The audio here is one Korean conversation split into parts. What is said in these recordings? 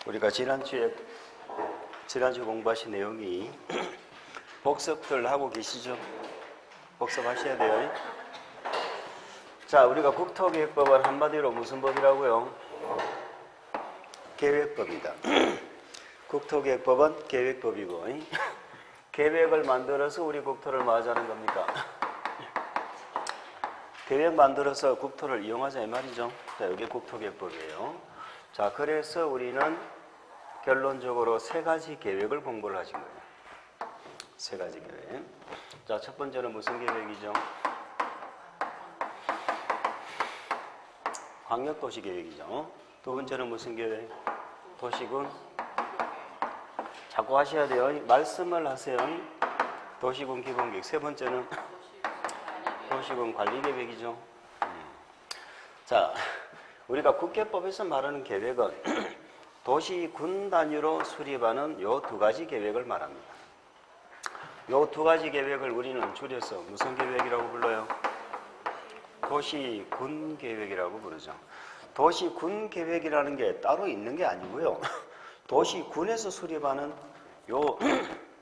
우리가 지난주 공부하신 내용이 복습들 하고 계시죠? 복습하셔야 돼요. 자, 우리가 국토계획법은 한마디로 무슨 법이라고요? 계획법이다. 국토계획법은 계획법이고, 계획을 만들어서 우리 국토를 뭐 하자는 겁니까? 계획 만들어서 국토를 이용하자 이 말이죠. 자, 이게 국토계획법이에요. 자, 그래서 우리는 결론적으로 세 가지 계획을 공부를 하신 거예요. 세 가지 계획. 자, 첫 번째는 무슨 계획이죠? 광역도시 계획이죠. 두 번째는 무슨 계획? 도시군. 자꾸 하셔야 돼요. 말씀을 하세요. 도시군 기본계획. 세 번째는 도시군 관리계획이죠. 자, 우리가 국계법에서 말하는 계획은 도시군 단위로 수립하는 요 두 가지 계획을 말합니다. 요 두 가지 계획을 우리는 줄여서 무슨 계획이라고 불러요? 도시군 계획이라고 부르죠. 도시군 계획이라는 게 따로 있는 게 아니고요. 도시군에서 수립하는 요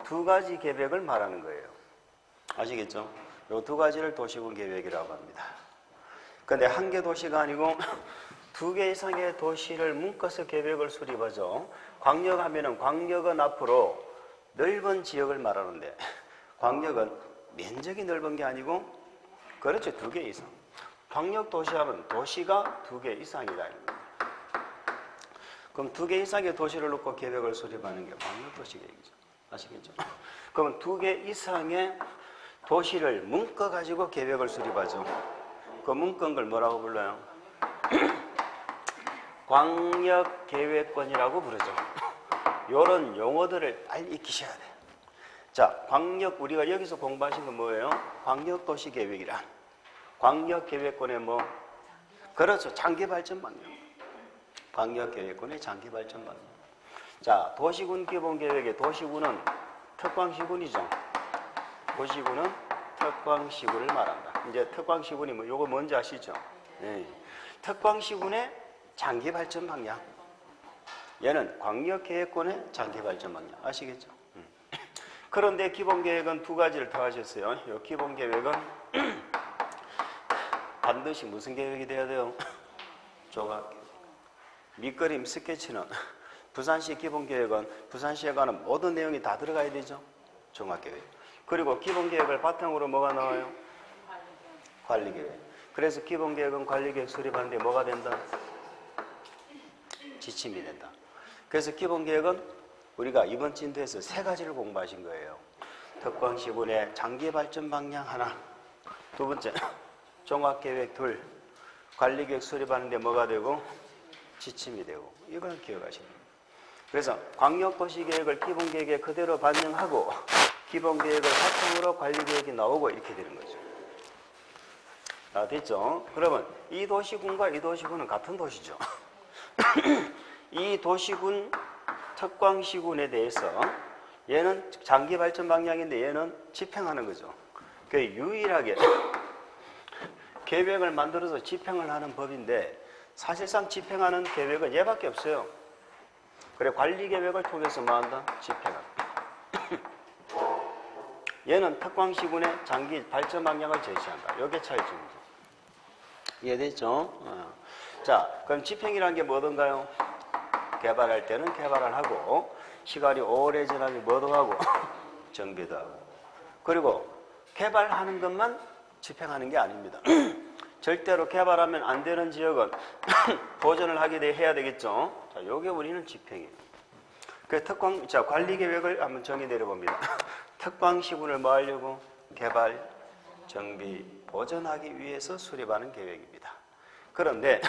두 가지 계획을 말하는 거예요. 아시겠죠? 요 두 가지를 도시군 계획이라고 합니다. 근데 한 개 도시가 아니고 두 개 이상의 도시를 묶어서 계획을 수립하죠. 광역하면은 광역은 앞으로 넓은 지역을 말하는데 광역은 면적이 넓은 게 아니고 그렇죠. 두 개 이상. 광역도시하면 도시가 두 개 이상이다. 그럼 두 개 이상의 도시를 놓고 계획을 수립하는 게 광역도시 계획이죠. 아시겠죠? 그럼 두 개 이상의 도시를 묶어가지고 계획을 수립하죠. 그 묶은 걸 뭐라고 불러요? 광역계획권이라고 부르죠. 이런 용어들을 빨리 익히셔야 돼요. 자, 광역, 우리가 여기서 공부하신 건 뭐예요? 광역도시계획이란. 광역계획권의 뭐? 그렇죠. 장기발전방향. 광역계획권의 장기발전방향. 자, 도시군 기본계획의 도시군은 특광시군이죠. 도시군은 특광시군을 말한다. 이제 특광시군이 뭐, 요거 뭔지 아시죠? 네. 특광시군의 장기발전 방향. 얘는 광역계획권의 장기발전 방향. 아시겠죠? 그런데 기본계획은 두 가지를 더 하셨어요. 요 기본계획은 반드시 무슨 계획이 돼야 돼요? 조각계획. 밑그림 스케치는 부산시 기본계획은 부산시에 관한 모든 내용이 다 들어가야 되죠? 종합계획. 그리고 기본계획을 바탕으로 뭐가 나와요? 관리계획. 그래서 기본계획은 관리계획 수립하는데 뭐가 된다? 지침이 된다. 그래서 기본계획은 우리가 이번 진도에서 세 가지를 공부하신 거예요. 특광시군의 장기발전 방향 하나, 두 번째 종합계획 둘, 관리계획 수립하는데 뭐가 되고? 지침이 되고. 이걸 기억하시는 거예요. 그래서 광역도시계획을 기본계획에 그대로 반영하고 기본계획을 바탕으로 관리계획이 나오고 이렇게 되는 거죠. 아, 됐죠? 그러면 이 도시군과 이 도시군은 같은 도시죠. 이 도시군, 특광시군에 대해서 얘는 장기발전 방향인데 얘는 집행하는 거죠. 그 유일하게 계획을 만들어서 집행을 하는 법인데 사실상 집행하는 계획은 얘밖에 없어요. 그래 관리계획을 통해서 뭐 한다? 집행한다. 얘는 특광시군의 장기 발전 방향을 제시한다. 이게 차이점이죠. 이해됐죠? 자, 그럼 집행이라는 게 뭐던가요? 개발할 때는 개발을 하고 시간이 오래 지나면 뭐도 하고 정비도 하고 그리고 개발하는 것만 집행하는 게 아닙니다. 절대로 개발하면 안 되는 지역은 보전을 하게 해야 되겠죠. 자, 요게 우리는 집행이에요. 그 특광, 자, 관리계획을 한번 정의 내려봅니다. 특광시군을 뭐 하려고? 개발, 정비, 보전하기 위해서 수립하는 계획입니다. 그런데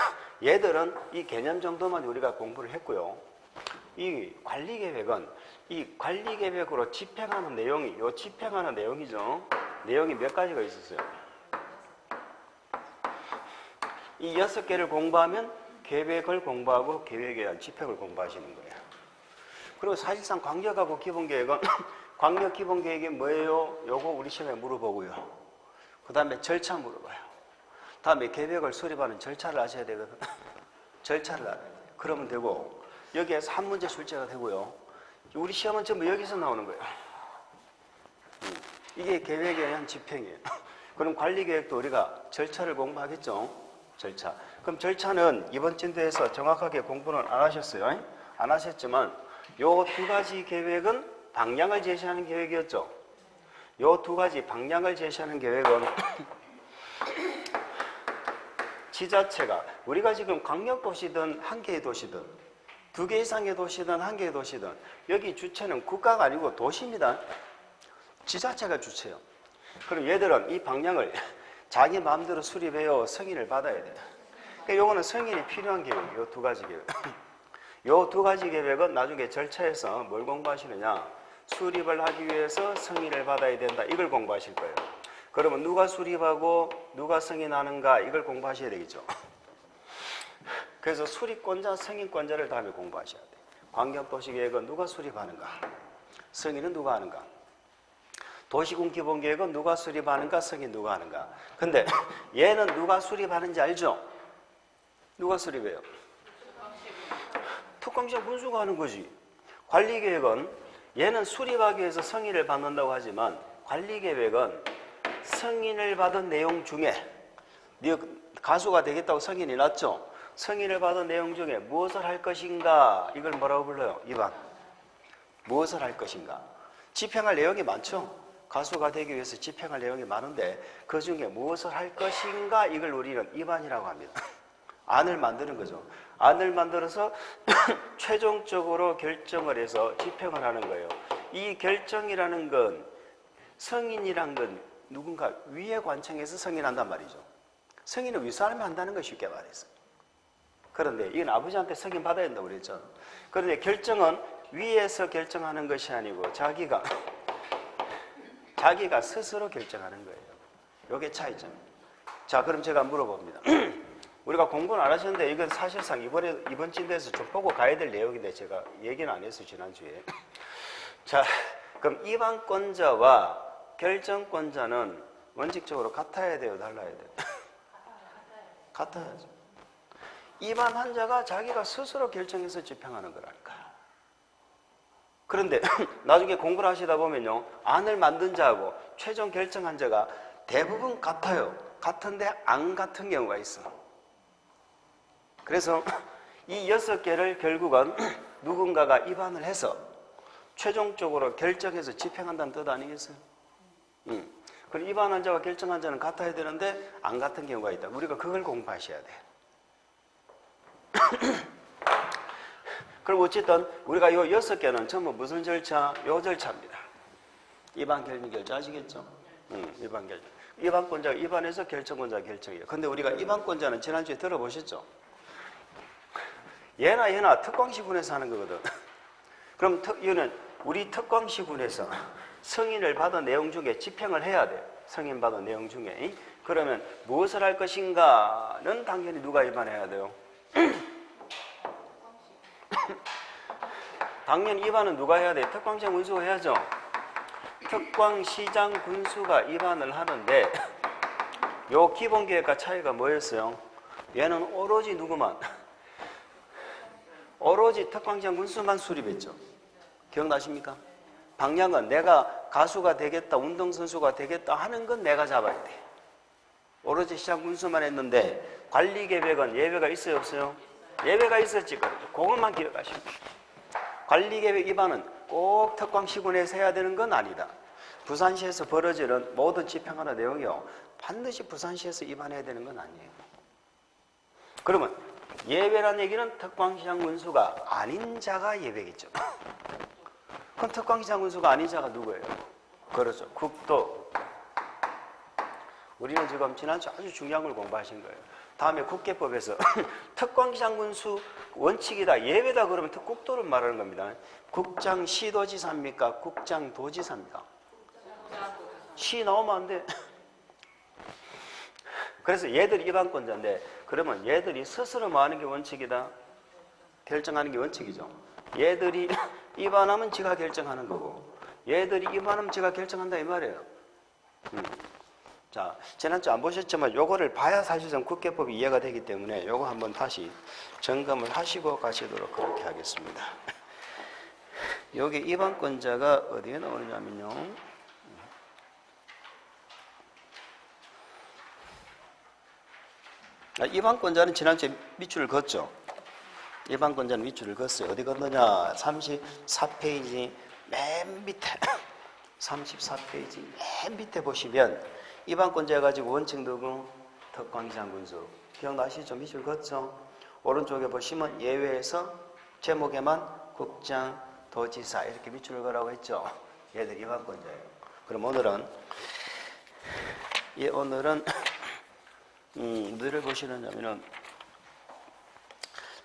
얘들은 이 개념 정도만 우리가 공부를 했고요. 이 관리계획은 이 관리계획으로 집행하는 내용이, 요 집행하는 내용이죠. 내용이 몇 가지가 있었어요. 이 6개를 공부하면 계획을 공부하고 계획에 대한 집행을 공부하시는 거예요. 그리고 사실상 광역하고 기본계획은 광역 기본계획이 뭐예요? 요거 우리 시험에 물어보고요. 그 다음에 절차 물어봐요. 다음에 계획을 수립하는 절차를 아셔야 되거든. 절차를 알아야 돼요. 그러면 되고 여기에서 한 문제 출제가 되고요. 우리 시험은 전부 여기서 나오는 거예요. 이게 계획에 의한 집행이에요. 그럼 관리계획도 우리가 절차를 공부하겠죠. 절차. 그럼 절차는 이번 진도에서 정확하게 공부는 안 하셨어요. 안 하셨지만 요 두 가지 계획은 방향을 제시하는 계획이었죠. 요 두 가지 방향을 제시하는 계획은 지자체가 우리가 지금 광역도시든 한 개의 도시든 두 개 이상의 도시든 한 개의 도시든 여기 주체는 국가가 아니고 도시입니다. 지자체가 주체예요. 그럼 얘들은 이 방향을 자기 마음대로 수립해요. 승인을 받아야 돼요. 그러니까 요거는 승인이 필요한 계획이에요. 요 두 가지 계획. 요 두 가지 계획은 나중에 절차에서 뭘 공부하시느냐? 수립을 하기 위해서 승인을 받아야 된다. 이걸 공부하실 거예요. 그러면 누가 수립하고 누가 승인하는가? 이걸 공부하셔야 되겠죠. 그래서 수립권자, 승인권자를 다음에 공부하셔야 돼요. 광역도시계획은 누가 수립하는가? 승인은 누가 하는가? 도시군기본계획은 누가 수립하는가? 승인 누가 하는가? 근데 얘는 누가 수립하는지 알죠? 누가 수립해요? 특광시장 군수가 하는 거지. 관리계획은 얘는 수립하기 위해서 승인을 받는다고 하지만 관리계획은 승인을 받은 내용 중에 네 가수가 되겠다고 승인이 났죠? 승인을 받은 내용 중에 무엇을 할 것인가? 이걸 뭐라고 불러요? 2번. 무엇을 할 것인가? 집행할 내용이 많죠? 가수가 되기 위해서 집행할 내용이 많은데 그 중에 무엇을 할 것인가? 이걸 우리는 2번이라고 합니다. 안을 만드는 거죠. 안을 만들어서 최종적으로 결정을 해서 집행을 하는 거예요. 이 결정이라는 건 승인이란 건 누군가 위에 관청에서 승인한단 말이죠. 승인은 윗사람이 한다는 거 쉽게 말해서. 그런데 이건 아버지한테 승인 받아야 된다고 그랬죠. 그런데 결정은 위에서 결정하는 것이 아니고 자기가 스스로 결정하는 거예요. 이게 차이점입니다. 자, 그럼 제가 물어봅니다. 우리가 공부는 안 하셨는데 이건 사실상 이번 진도에서 좀 보고 가야 될 내용인데 제가 얘기는 안 했어요, 지난주에. 자, 그럼 입안권자와 결정권자는 원칙적으로 같아야 돼요, 달라야 돼요? 같아야죠. 입안한 자가 자기가 스스로 결정해서 집행하는 거라니까. 그런데 나중에 공부를 하시다 보면요, 안을 만든 자하고 최종 결정한 자가 대부분 같아요. 같은데 안 같은 경우가 있어. 그래서 이 6개를 결국은 누군가가 입안을 해서 최종적으로 결정해서 집행한다는 뜻 아니겠어요? 그럼 입안한 자와 결정한 자는 같아야 되는데 안 같은 경우가 있다. 우리가 그걸 공부하셔야 돼요. 그럼 어쨌든 우리가 요 6개는 전부 무슨 절차? 요 절차입니다. 입안 결정 결자 아시겠죠? 입안 결정. 입안권자가 입안해서 결정권자가 결정이에요. 근데 우리가 입안권자는 지난주에 들어보셨죠? 얘나 특광시군에서 하는 거거든. 그럼 이거는 우리 특광시군에서 승인을 받은 내용 중에 집행을 해야 돼. 승인 받은 내용 중에. 그러면 무엇을 할 것인가는 당연히 누가 입안해야 돼요? 당연히 입안은 누가 해야 돼? 특광시장 군수가 해야죠. 특광시장 군수가 입안을 하는데 요 기본계획과 차이가 뭐였어요? 얘는 오로지 누구만? 오로지 특광시장 군수만 수립했죠. 기억나십니까? 방향은 내가 가수가 되겠다, 운동선수가 되겠다 하는 건 내가 잡아야 돼. 오로지 시장 군수만 했는데 관리계획은 예외가 있어요, 없어요? 예외가 있었지. 그것만 기억하시면 돼요. 관리계획 입안은 꼭 특광시군에서 해야 되는 건 아니다. 부산시에서 벌어지는 모든 집행하는 내용이요, 반드시 부산시에서 입안해야 되는 건 아니에요. 그러면 예외란 얘기는 특광시장 군수가 아닌 자가 예외겠죠. 그럼 특광시장 군수가 아닌 자가 누구예요? 그렇죠. 국도. 우리는 지금 지난주 아주 중요한 걸 공부하신 거예요. 다음에 국계법에서 특광시장 군수 원칙이다, 예외다 그러면 국도를 말하는 겁니다. 국장시도지사입니까? 국장도지사입니까? 시 나오면 안 돼. 그래서 얘들이 입안권자인데 그러면 얘들이 스스로 뭐 하는 게 원칙이다? 결정하는 게 원칙이죠. 얘들이 입안하면 지가 결정하는 거고 얘들이 입안하면 지가 결정한다 이 말이에요. 자, 지난주 안 보셨지만 요거를 봐야 사실상 국회법이 이해가 되기 때문에 요거 한번 다시 점검을 하시고 가시도록 그렇게 하겠습니다. 여기 이반권자가 어디에 나오느냐면요. 이반권자는 지난주에 밑줄을 걷죠. 이반권자는 밑줄을 걷어요. 어디 걷느냐? 34페이지 맨 밑에 34페이지 맨 밑에 보시면 이반권자 해가지고 원칙 누구? 특광기장군수. 기억나시죠? 밑줄 걷죠? 오른쪽에 보시면 예외에서 제목에만 국장, 도지사 이렇게 밑줄을 거라고 했죠. 얘들 이반권자예요. 그럼 오늘은 뭐를 보시느냐면은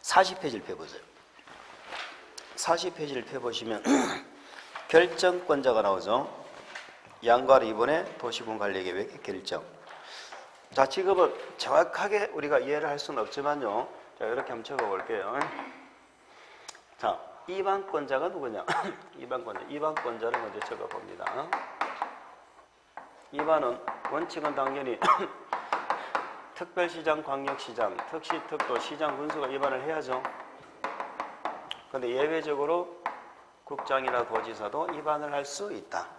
40페이지를 펴보세요. 40페이지를 펴보시면 결정권자가 나오죠. 양과를 이번에 도시군 관리계획의 결정. 자, 지금은 정확하게 우리가 이해를 할 수는 없지만요. 자, 이렇게 한번 적어볼게요. 자, 이반권자가 누구냐? 이반권자를 먼저 적어봅니다. 이반은 원칙은 당연히 특별시장, 광역시장, 특시, 특도, 시장, 군수가 이반을 해야죠. 그런데 예외적으로 국장이나 도지사도 이반을 할 수 있다.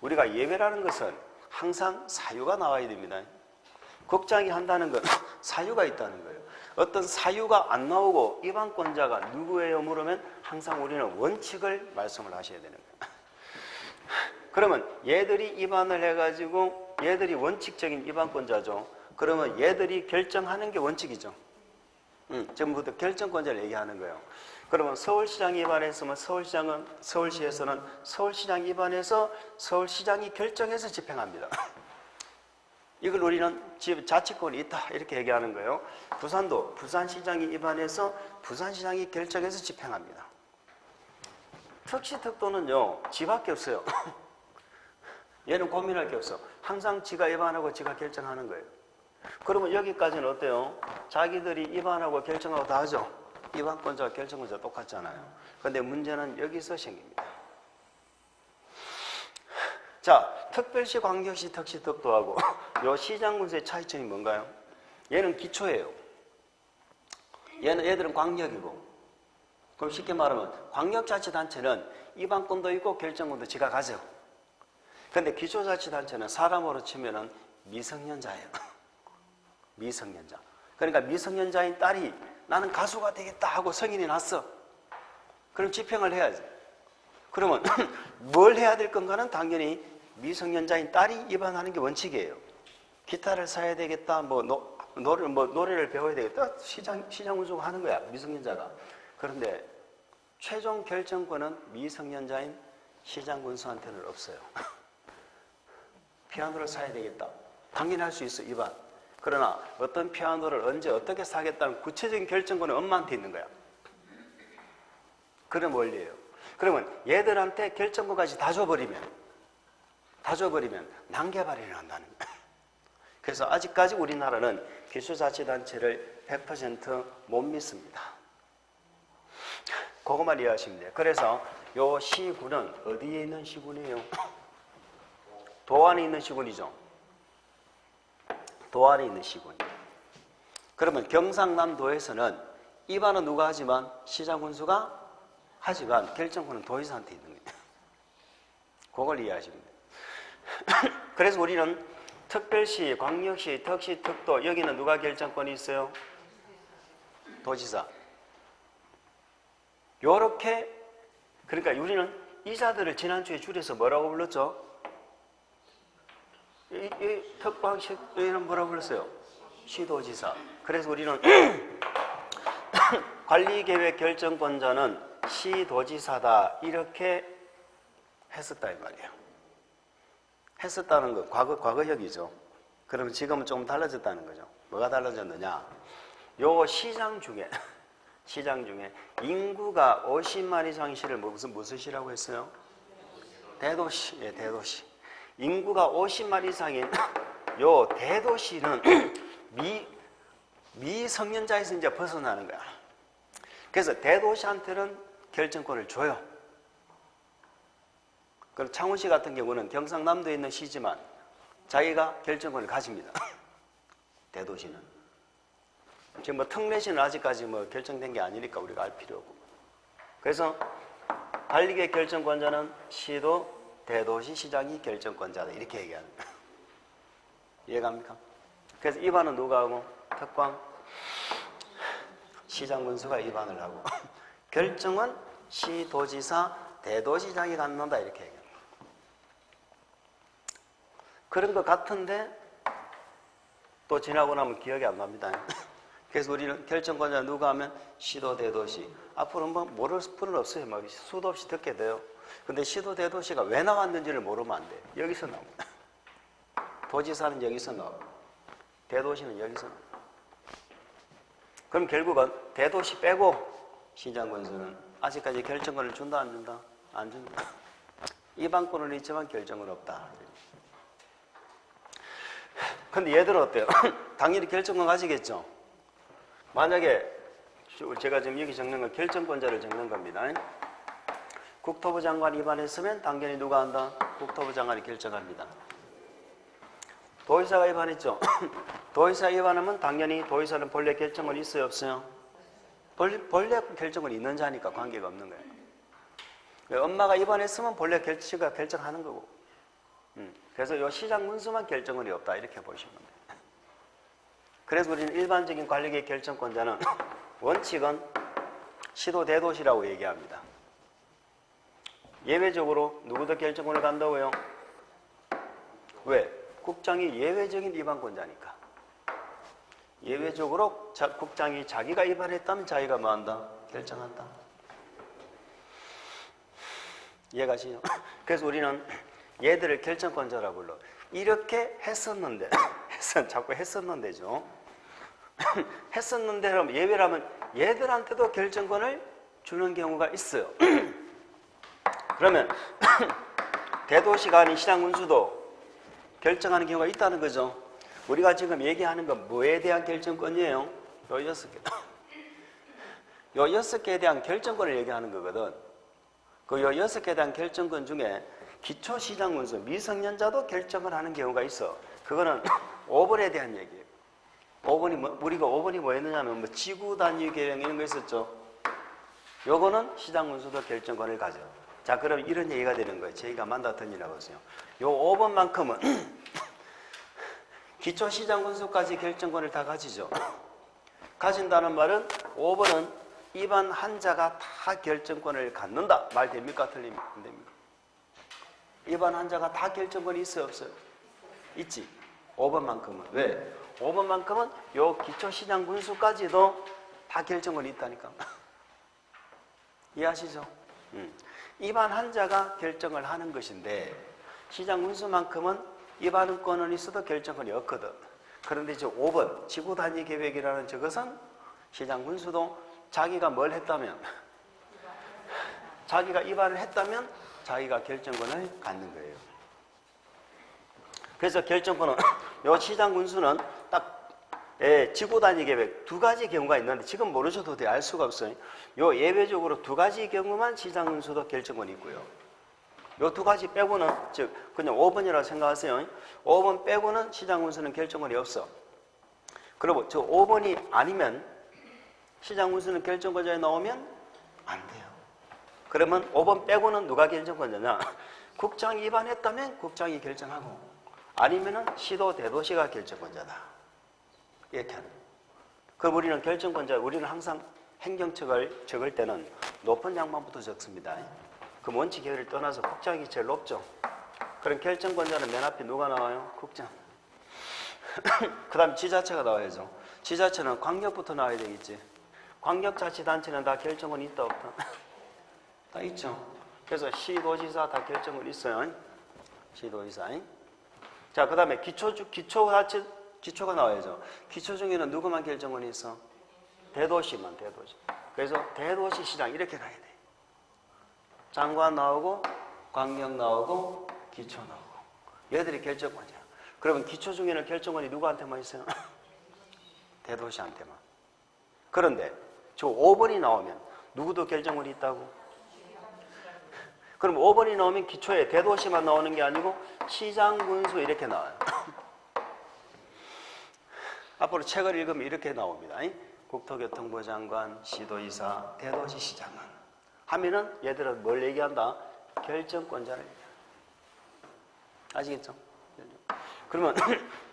우리가 예외라는 것은 항상 사유가 나와야 됩니다. 국장이 한다는 건 사유가 있다는 거예요. 어떤 사유가 안 나오고 이반권자가 누구예요? 물으면 항상 우리는 원칙을 말씀을 하셔야 되는 거예요. 그러면 얘들이 이반을 해가지고 얘들이 원칙적인 이반권자죠. 그러면 얘들이 결정하는 게 원칙이죠. 지금부터 결정권자를 얘기하는 거예요. 그러면 서울시장이 입안했으면 서울시에서는 서울시장이 입안해서 서울시장이 결정해서 집행합니다. 이걸 우리는 자치권이 있다 이렇게 얘기하는 거예요. 부산도 부산시장이 입안해서 부산시장이 결정해서 집행합니다. 특시특도는요 지밖에 없어요. 얘는 고민할 게 없어. 항상 지가 입안하고 지가 결정하는 거예요. 그러면 여기까지는 어때요? 자기들이 입안하고 결정하고 다 하죠. 입안권자와 결정권자 똑같잖아요. 그런데 문제는 여기서 생깁니다. 자, 특별시, 광역시, 특시, 특도하고 요 시장군수의 차이점이 뭔가요? 얘는 기초예요. 얘들은 광역이고. 그럼 쉽게 말하면 광역자치단체는 입안권도 있고 결정권도 지가 가져. 그런데 기초자치단체는 사람으로 치면은 미성년자예요. 미성년자. 그러니까 미성년자인 딸이 나는 가수가 되겠다 하고 성인이 났어. 그럼 집행을 해야지. 그러면 뭘 해야 될 건가는 당연히 미성년자인 딸이 입안하는 게 원칙이에요. 기타를 사야 되겠다, 노래를 배워야 되겠다. 시장 운송 하는 거야, 미성년자가. 그런데 최종 결정권은 미성년자인 시장 군수한테는 없어요. 피아노를 사야 되겠다. 당연히 할 수 있어, 입안. 그러나 어떤 피아노를 언제 어떻게 사겠다는 구체적인 결정권은 엄마한테 있는 거야. 그런 원리예요. 그러면 얘들한테 결정권까지 다 줘버리면 난개발이 일어난다는 거예요. 그래서 아직까지 우리나라는 기초자치단체를 100% 못 믿습니다. 그것만 이해하시면 돼요. 그래서 요 시군은 어디에 있는 시군이에요? 도안에 있는 시군이죠. 도안에 있는 시군. 그러면 경상남도에서는 입안은 누가 하지만 시장군수가 하지만 결정권은 도지사한테 있는 거예요. 그걸 이해하시면 돼요. 그래서 우리는 특별시, 광역시, 특시, 특도 여기는 누가 결정권이 있어요? 도지사. 요렇게 그러니까 우리는 이자들을 지난주에 줄여서 뭐라고 불렀죠? 이 특광시 이런 뭐라고 불렀어요? 시도지사. 그래서 우리는 관리계획 결정권자는 시도지사다 이렇게 했었다 이 말이에요. 했었다는 거 과거형이죠. 그러면 지금은 좀 달라졌다는 거죠. 뭐가 달라졌느냐? 요 시장 중에 인구가 50만 이상 시를 무슨 시라고 했어요? 대도시. 예, 대도시. 인구가 50만 이상인 요 대도시는 미성년자에서 이제 벗어나는 거야. 그래서 대도시한테는 결정권을 줘요. 그리고 창원시 같은 경우는 경상남도에 있는 시지만 자기가 결정권을 가집니다. 대도시는. 지금 뭐 특례시는 아직까지 뭐 결정된 게 아니니까 우리가 알 필요 없고. 그래서 관리계 결정권자는 시도, 대도시, 시장이 결정권자다. 이렇게 얘기하는 거예요. 이해갑니까? 그래서 입안은 누가 하고? 특광, 시장군수가 입안을 하고 결정은 시도지사, 대도시장이 갖는다. 이렇게 얘기합니다. 그런 것 같은데 또 지나고 나면 기억이 안 납니다. 그래서 우리는 결정권자 누가 하면 시도, 대도시. 앞으로 뭐 모를 필요는 없어요. 막 수도 없이 듣게 돼요. 근데 시도, 대도시가 왜 나왔는지를 모르면 안 돼요. 여기서 나옵니다. 도지사는 여기서 나오고 대도시는 여기서 나옵니다. 그럼 결국은 대도시 빼고 시장군수는 아직까지 결정권을 준다 안 준다? 안 준다. 입안권은 있지만 결정은 없다. 근데 얘들은 어때요? 당연히 결정권 가지겠죠? 만약에 제가 지금 여기 적는 건 결정권자를 적는 겁니다. 국토부 장관이 입안했으면 당연히 누가 한다? 국토부 장관이 결정합니다. 도의사가 입안했죠? 도의사 입안하면 당연히 도의사는 본래 결정권이 있어요? 없어요? 본래 결정권이 있는 자니까 관계가 없는 거예요. 엄마가 입안했으면 본래 지가 결정하는 거고. 그래서 이 시장 군수만 결정권이 없다. 이렇게 보시면 돼요. 그래서 우리는 일반적인 관리계 결정권자는 원칙은 시도, 대도시라고 얘기합니다. 예외적으로 누구도 결정권을 간다고요? 왜? 국장이 예외적인 입안권자니까. 예외적으로 국장이 자기가 입안했다면 자기가 뭐 한다? 결정한다. 이해가시죠? 그래서 우리는 얘들을 결정권자라고 불러. 이렇게 했었는데, 자꾸 했었는데죠. 했었는데 예외라면 얘들한테도 결정권을 주는 경우가 있어요. 그러면 대도시가 아닌 시장군수도 결정하는 경우가 있다는 거죠. 우리가 지금 얘기하는 건 뭐에 대한 결정권이에요? 요 6개. 요 6개에 대한 결정권을 얘기하는 거거든. 그 요 6개에 대한 결정권 중에 기초시장군수, 미성년자도 결정을 하는 경우가 있어. 그거는 5번에 대한 얘기예요. 5번이 우리가 5번이 뭐였느냐면 지구 단위 계획 이런 거 있었죠. 요거는 시장군수도 결정권을 가져. 자, 그럼 이런 얘기가 되는 거예요. 저희가 만났던 일이라고 보세요. 요 5번만큼은 기초시장군수까지 결정권을 다 가지죠. 가진다는 말은 5번은 입안 한 자가 다 결정권을 갖는다. 말 됩니까? 틀립니까? 안 됩니까? 입안 한 자가 다 결정권이 있어요? 없어요? 있지. 5번만큼은. 왜? 5번만큼은 요 기초시장군수까지도 다 결정권이 있다니까. 이해하시죠? 입안 한 자가 결정을 하는 것인데 시장군수만큼은 입안권은 있어도 결정권이 없거든. 그런데 이제 5번 지구단위 계획이라는 저것은 시장군수도 자기가 뭘 했다면 자기가 입안을 했다면 자기가 결정권을 갖는 거예요. 그래서 결정권은 요 시장군수는 딱 지구단위 계획 2가지 경우가 있는데 지금 모르셔도 돼. 알 수가 없어요. 요 예외적으로 2가지 경우만 시장군수도 결정권이 있고요. 요 2가지 빼고는 즉 그냥 5번이라고 생각하세요. 5번 빼고는 시장군수는 결정권이 없어. 그리고 저 5번이 아니면 시장군수는 결정권자에 나오면 안 돼요. 그러면 5번 빼고는 누가 결정권자냐? 국장이 입안했다면 국장이 결정하고 아니면은 시도 대도시가 결정권자다. 이렇게 하는 거예요. 그럼 우리는 결정권자, 우리는 항상 행정처를 적을 때는 높은 양반부터 적습니다. 그럼 원칙 계획을 떠나서 국장이 제일 높죠. 그럼 결정권자는 맨 앞에 누가 나와요? 국장. 그 다음 지자체가 나와야죠. 지자체는 광역부터 나와야 되겠지. 광역자치단체는 다 결정권이 있다 없다? 다 있죠. 그래서 시도지사 다 결정권이 있어요. 시도지사. 자, 그 다음에 기초가 나와야죠. 기초 중에는 누구만 결정권이 있어? 대도시만, 대도시. 그래서 대도시 시장 이렇게 가야 돼. 장관 나오고, 광역 나오고, 기초 나오고. 얘들이 결정권이야. 그러면 기초 중에는 결정권이 누구한테만 있어요? 대도시한테만. 그런데 저 5번이 나오면 누구도 결정권이 있다고? 그럼 5번이 나오면 기초에 대도시만 나오는 게 아니고 시장, 군수 이렇게 나와요. 앞으로 책을 읽으면 이렇게 나옵니다. 국토교통부 장관, 시도지사, 대도시시장관 하면은 얘들은 뭘 얘기한다? 결정권자를 얘기한다. 아시겠죠? 그러면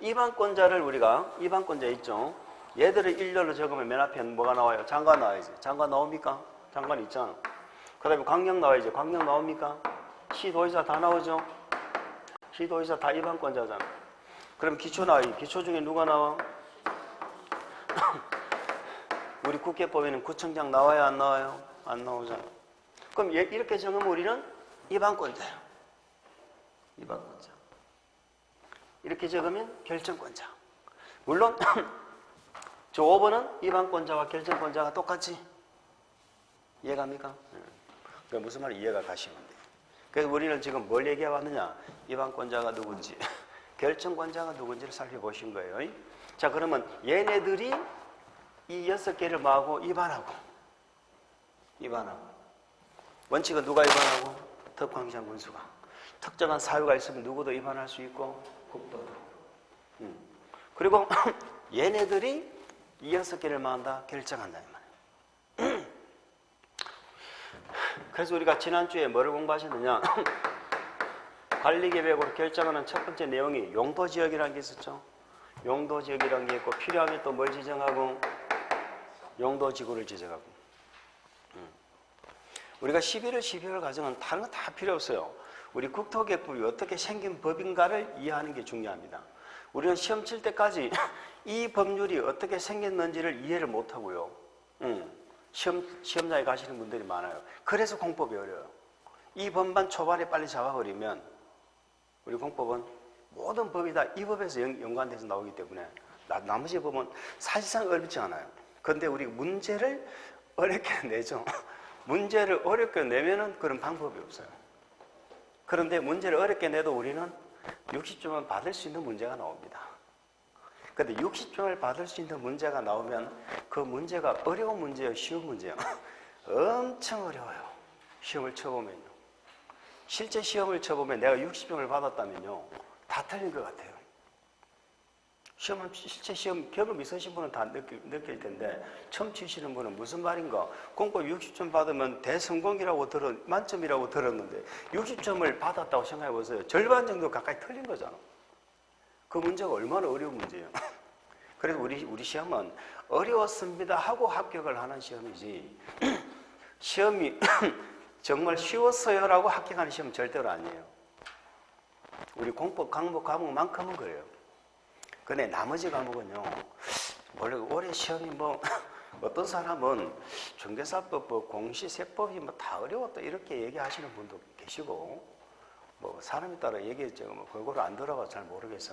이반권자를 우리가 이반권자 있죠? 얘들을 일렬로 적으면 맨 앞에 뭐가 나와요? 장관 나와야지. 장관 나옵니까? 장관 있잖아. 그 다음에 광역 나와야지. 광역 나옵니까? 시도지사 다 나오죠? 시도지사 다 이반권자잖아. 그럼 기초 나와야지. 기초 중에 누가 나와? 우리 국회법에는 구청장 나와야 안 나와요? 안 나오잖아. 그럼 이렇게 적으면 우리는 이반권자예요. 이반권자. 이렇게 적으면 결정권자. 물론 저 5번은 이반권자와 결정권자가 똑같이 이해갑니까? 그러니까 무슨 말인지 이해가 가시면 돼요. 그래서 우리는 지금 뭘 얘기해 왔느냐? 이반권자가 누군지 결정권자가 누군지를 살펴보신 거예요. 자, 그러면 얘네들이 이 6개를 뭐하고? 이반하고 원칙은 누가 이반하고? 특광시장 군수가. 특정한 사유가 있으면 누구도 이반할 수 있고 국도도. 그리고 얘네들이 이 6개를 뭐한다? 결정한다 이 말이에요. 그래서 우리가 지난주에 뭐를 공부하셨느냐? 관리계획으로 결정하는 첫 번째 내용이 용도지역이라는 게 있었죠. 용도지역이라는 게 있고 필요하면 또 뭘 지정하고? 용도지구를 지정하고. 우리가 11월, 12월 과정은 다른 거 다 필요 없어요. 우리 국토계획법이 어떻게 생긴 법인가를 이해하는 게 중요합니다. 우리는 시험 칠 때까지 이 법률이 어떻게 생겼는지를 이해를 못하고요. 시험장에 가시는 분들이 많아요. 그래서 공법이 어려워요. 이 법만 초반에 빨리 잡아버리면 우리 공법은 모든 법이 다 이 법에서 연관돼서 나오기 때문에 나머지 법은 사실상 어렵지 않아요. 그런데 우리 문제를 어렵게 내죠. 문제를 어렵게 내면은 그런 방법이 없어요. 그런데 문제를 어렵게 내도 우리는 60점을 받을 수 있는 문제가 나옵니다. 그런데 60점을 받을 수 있는 문제가 나오면 그 문제가 어려운 문제예요? 쉬운 문제예요? 엄청 어려워요. 시험을 쳐보면요. 실제 시험을 쳐보면 내가 60점을 받았다면요. 다 틀린 것 같아요. 실제 시험 경험 있으신 분은 다 느낄 텐데 처음 치시는 분은 무슨 말인가? 공법 60점 받으면 대성공이라고 만점이라고 들었는데 60점을 받았다고 생각해 보세요. 절반 정도 가까이 틀린 거잖아. 그 문제가 얼마나 어려운 문제예요. 그래서 우리 시험은 어려웠습니다 하고 합격을 하는 시험이지 시험이 정말 쉬웠어요라고 합격하는 시험은 절대로 아니에요. 우리 공법 과목만큼은 그래요. 근데 나머지 과목은요, 원래 올해 시험이 어떤 사람은 중개사법, 공시세법이 다 어려웠다 이렇게 얘기하시는 분도 계시고, 사람에 따라 얘기했죠. 그거를 안 들어봐서 잘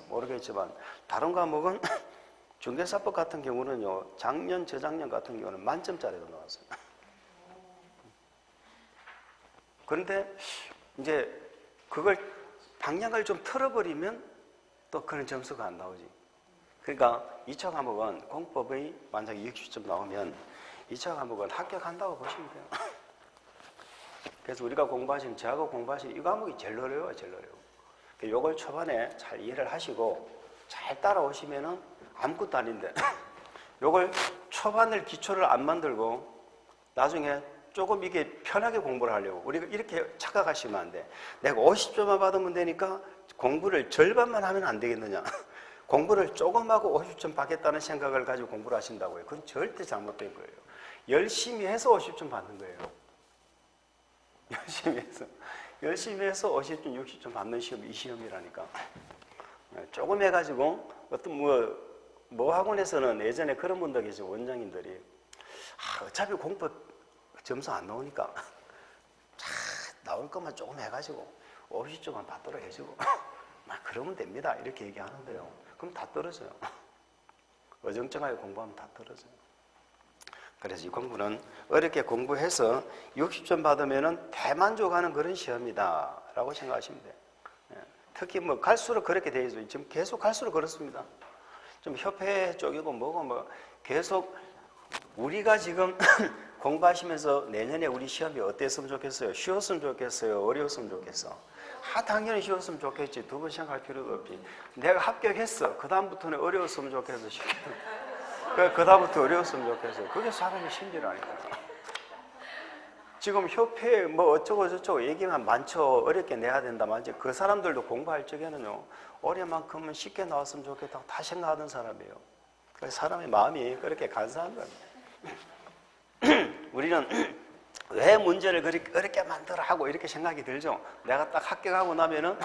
모르겠지만, 다른 과목은 중개사법 같은 경우는요, 작년, 저작년 같은 경우는 만점짜리도 나왔어요. 그런데 이제 그걸 방향을 좀 틀어버리면 또 그런 점수가 안 나오지. 그러니까 2차 과목은 공법의 만약에 60점 나오면 2차 과목은 합격한다고 보시면 돼요. 그래서 우리가 공부하시는, 저하고 공부하시는 이 과목이 제일 어려워요, 제일 어려워. 요걸 초반에 잘 이해를 하시고 잘 따라오시면은 아무것도 아닌데 요걸 초반을 기초를 안 만들고 나중에 조금 이게 편하게 공부를 하려고 우리가 이렇게 착각하시면 안 돼. 내가 50점만 받으면 되니까 공부를 절반만 하면 안 되겠느냐. 공부를 조금 하고 50점 받겠다는 생각을 가지고 공부를 하신다고요. 그건 절대 잘못된 거예요. 열심히 해서 50점 받는 거예요. 열심히 해서 50점, 60점 받는 시험이 이 시험이라니까. 조금 해가지고 어떤 뭐 학원에서는 예전에 그런 분들 계시고 원장님들이 어차피 공법 점수 안 나오니까 나올 것만 조금 해가지고 50점만 받도록 해주고 그러면 됩니다 이렇게 얘기하는데요. 그럼 다 떨어져요. 어정쩡하게 공부하면 다 떨어져요. 그래서 이 공부는 어렵게 공부해서 60점 받으면 대만족하는 그런 시험이다 라고 생각하시면 돼요. 특히 갈수록 그렇게 되어 있어요. 지금 계속 갈수록 그렇습니다. 좀 협회 쪽이고 뭐고 계속 우리가 지금 공부하시면서 내년에 우리 시험이 어땠으면 좋겠어요? 쉬웠으면 좋겠어요? 어려웠으면 좋겠어? 당연히 쉬웠으면 좋겠지. 두 번 생각할 필요도 없지. 내가 합격했어. 그 다음부터는 어려웠으면 좋겠어. 그 다음부터 어려웠으면 좋겠어. 그게 사람의 심리라니까. 지금 협회에 뭐 어쩌고 저쩌고 얘기만 많죠. 어렵게 내야 된다 많죠. 그 사람들도 공부할 적에는요, 올해만큼은 쉽게 나왔으면 좋겠다고 다 생각하던 사람이에요. 그래서 사람의 마음이 그렇게 간사한 겁니다. 우리는 왜 문제를 그렇게 어렵게 만들어 하고 이렇게 생각이 들죠. 내가 딱 합격하고 나면은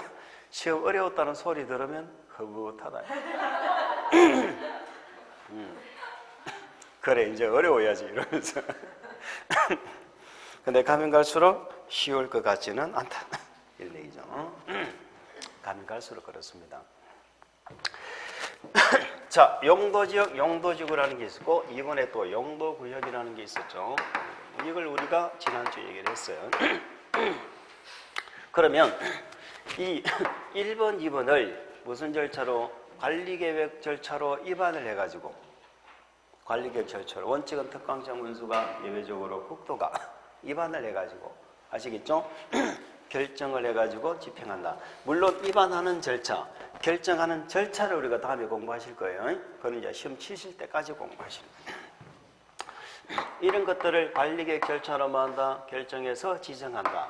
시험 어려웠다는 소리 들으면 흐뭇하다. 그래 이제 어려워야지 이러면서. 근데 가면 갈수록 쉬울 것 같지는 않다. 이런 얘기죠. 가면 갈수록 그렇습니다. 자, 용도지역, 용도지구라는 게 있었고, 이번에 또 용도구역이라는 게 있었죠. 이걸 우리가 지난주에 얘기를 했어요. 그러면 이 1번, 2번을 무슨 절차로? 관리계획 절차로 입안을 해가지고, 관리계획 절차로, 원칙은 특강점 운수가 예외적으로 국토가 입안을 해가지고, 아시겠죠? 결정을 해가지고 집행한다. 물론 입안하는 절차, 결정하는 절차를 우리가 다음에 공부하실 거예요. 그건 이제 시험 치실 때까지 공부하시는 거예요. 이런 것들을 관리계획 절차로 한다. 결정해서 지정한다.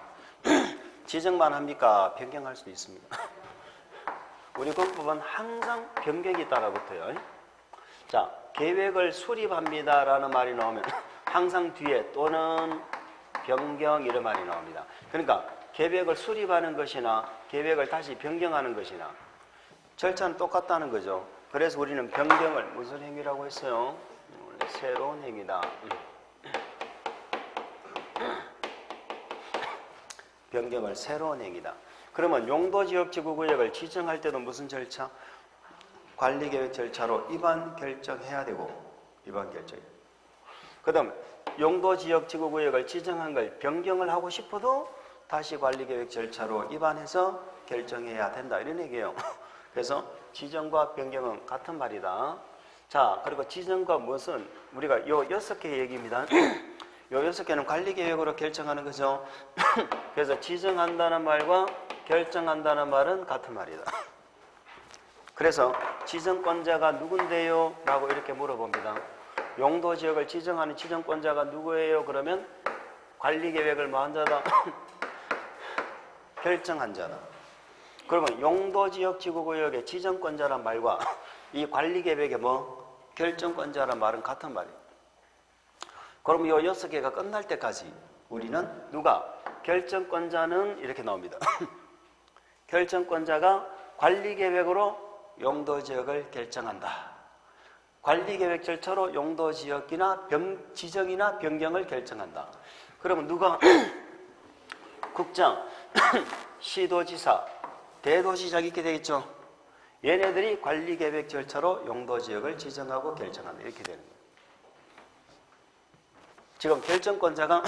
지정만 합니까? 변경할 수도 있습니다. 우리 공법은 항상 변경이 따라 붙어요. 자, 계획을 수립합니다라는 말이 나오면 항상 뒤에 또는 변경 이런 말이 나옵니다. 그러니까 계획을 수립하는 것이나 계획을 다시 변경하는 것이나 절차는 똑같다는 거죠. 그래서 우리는 변경을 무슨 행위라고 했어요? 새로운 행위다. 변경을 새로운 행위다. 그러면 용도지역지구구역을 지정할 때도 무슨 절차? 관리계획 절차로 입안 결정해야 되고, 입안 결정. 그 다음 용도지역지구구역을 지정한 걸 변경을 하고 싶어도 다시 관리계획 절차로 입안해서 결정해야 된다. 이런 얘기예요. 그래서 지정과 변경은 같은 말이다. 자, 그리고 지정과 무엇은 우리가 요 6개 얘기입니다. 요 6개는 관리계획으로 결정하는 거죠. 그래서 지정한다는 말과 결정한다는 말은 같은 말이다. 그래서 지정권자가 누군데요? 라고 이렇게 물어봅니다. 용도지역을 지정하는 지정권자가 누구예요? 그러면 관리계획을 뭐 한 자다? 결정한 자다. 그러면 용도지역지구구역의 지정권자란 말과 이 관리계획의 뭐 결정권자란 말은 같은 말이에요. 그럼 이 6개가 끝날 때까지 우리는 누가? 결정권자는 이렇게 나옵니다. 결정권자가 관리계획으로 용도지역을 결정한다. 관리계획 절차로 용도지역이나 지정이나 변경을 결정한다. 그러면 누가? 국장, 시도지사, 대도시장 있게 되겠죠. 얘네들이 관리계획 절차로 용도지역을 지정하고 결정한다. 이렇게 되는 거예요. 지금 결정권자가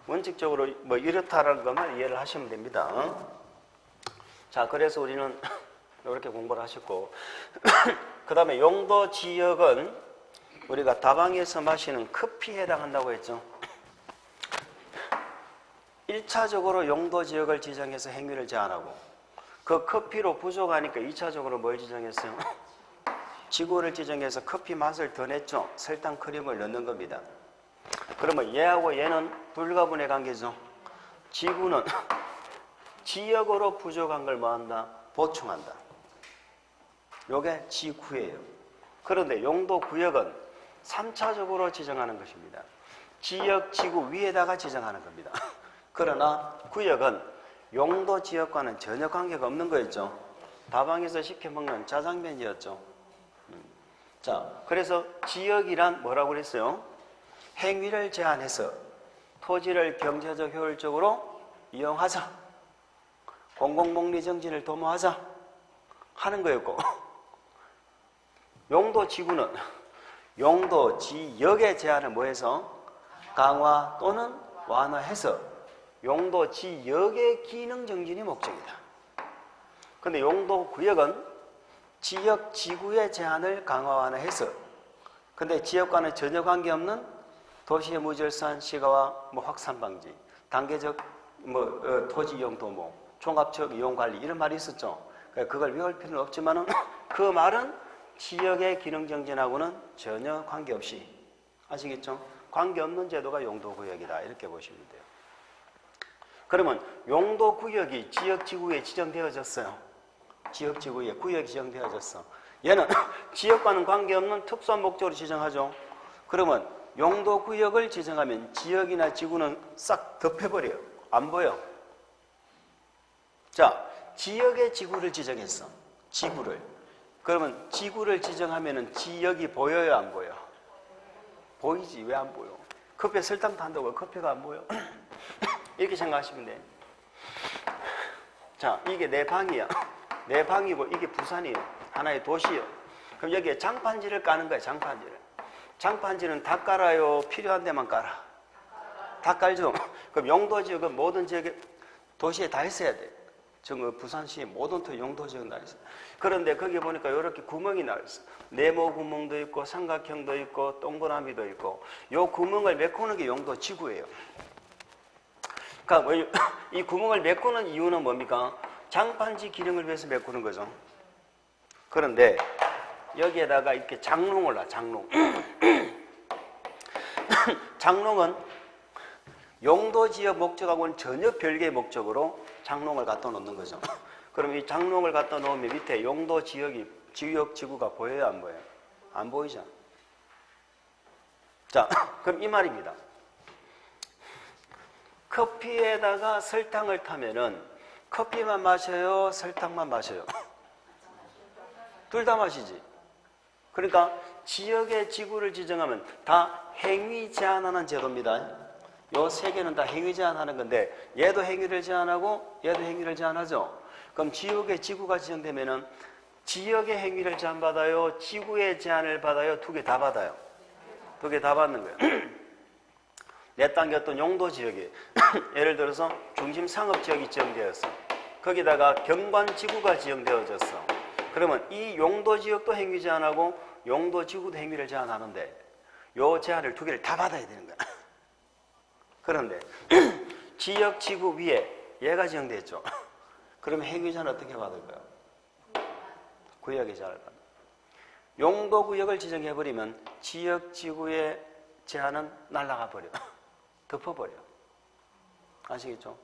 원칙적으로 뭐 이렇다라는 것만 이해를 하시면 됩니다. 자, 그래서 우리는 이렇게 공부를 하셨고, 그 다음에 용도지역은 우리가 다방에서 마시는 커피에 해당한다고 했죠. 1차적으로 용도지역을 지정해서 행위를 제한하고, 그 커피로 부족하니까 2차적으로 뭘 지정했어요? 지구를 지정해서 커피 맛을 더 냈죠. 설탕 크림을 넣는 겁니다. 그러면 얘하고 얘는 불가분의 관계죠. 지구는 지역으로 부족한 걸 뭐 한다? 보충한다. 요게 지구예요. 그런데 용도구역은 3차적으로 지정하는 것입니다. 지역, 지구 위에다가 지정하는 겁니다. 그러나 구역은 용도지역과는 전혀 관계가 없는 거였죠. 다방에서 시켜 먹는 짜장면이었죠. 자, 그래서 지역이란 뭐라고 그랬어요? 행위를 제한해서 토지를 경제적 효율적으로 이용하자, 공공복리 정진을 도모하자 하는 거였고, 용도지구는 용도지역의 제한을 뭐해서? 강화 또는 완화해서 용도지역의 기능 정진이 목적이다. 그런데 용도구역은 지역, 지구의 제한을 강화 완화해서, 근데 지역과는 전혀 관계없는 도시의 무질서한 시가와 뭐 확산 방지, 단계적 토지 이용 도모, 종합적 이용 관리 이런 말이 있었죠. 그러니까 그걸 외울 필요는 없지만은 그 말은 지역의 기능 정진하고는 전혀 관계없이, 아시겠죠? 관계없는 제도가 용도구역이다 이렇게 보시면 돼요. 그러면 용도구역이 지역지구에 지정되어졌어요. 지역지구에 구역이 지정되어졌어. 얘는 지역과는 관계없는 특수한 목적으로 지정하죠. 그러면 용도구역을 지정하면 지역이나 지구는 싹 덮여버려요. 안 보여. 자, 지역의 지구를 지정했어. 지구를. 그러면 지구를 지정하면은 지역이 보여요, 안 보여? 보이지. 왜 안 보여? 커피에 설탕 탄다고 커피가 안 보여? 이렇게 생각하시면 돼. 자, 이게 내 방이야. 내 방이고 이게 부산이에요. 하나의 도시예요. 그럼 여기에 장판지를 까는 거야, 장판지를. 장판지는 다 깔아요? 필요한 데만 깔아? 다 깔죠? 그럼 용도지역은 모든 지역에, 도시에 다 있어야 돼. 지금 부산시의 모든 용도지역은 다 있어. 그런데 거기 보니까 이렇게 구멍이 나 있어. 네모 구멍도 있고, 삼각형도 있고, 동그라미도 있고, 요 구멍을 메꾸는 게 용도지구예요. 그러니까 이 구멍을 메꾸는 이유는 뭡니까? 장판지 기능을 위해서 메꾸는 거죠. 그런데 여기에다가 이렇게 장롱을 놔, 장롱. 장롱은 용도지역 목적하고는 전혀 별개의 목적으로 장롱을 갖다 놓는 거죠. 그럼 이 장롱을 갖다 놓으면 밑에 용도지역이, 지역지구가 보여요, 안 보여요? 안 보이죠? 자, 그럼 이 말입니다. 커피에다가 설탕을 타면은 커피만 마셔요? 설탕만 마셔요? 둘 다 마시지. 그러니까 지역의 지구를 지정하면 다 행위 제한하는 제도입니다. 요 세 개는 다 행위 제한하는 건데 얘도 행위를 제한하고 얘도 행위를 제한하죠. 그럼 지역의 지구가 지정되면은 지역의 행위를 제한받아요? 지구의 제한을 받아요? 두 개 다 받아요. 두 개 다 받는 거예요. 내 땅이 어떤 용도지역이 예를 들어서 중심상업지역이 지정되었어. 거기다가 경관지구가 지정되어졌어. 그러면 이 용도지역도 행위 제한하고 용도지구도 행위를 제한하는데 요 제한을 두 개를 다 받아야 되는 거야. 그런데 지역지구 위에 얘가 지정됐죠. 그러면 행위 제한 어떻게 받을까요? 구역의 제한을 받는. 용도구역을 지정해버리면 지역지구의 제한은 날아가 버려. 덮어버려. 아시겠죠?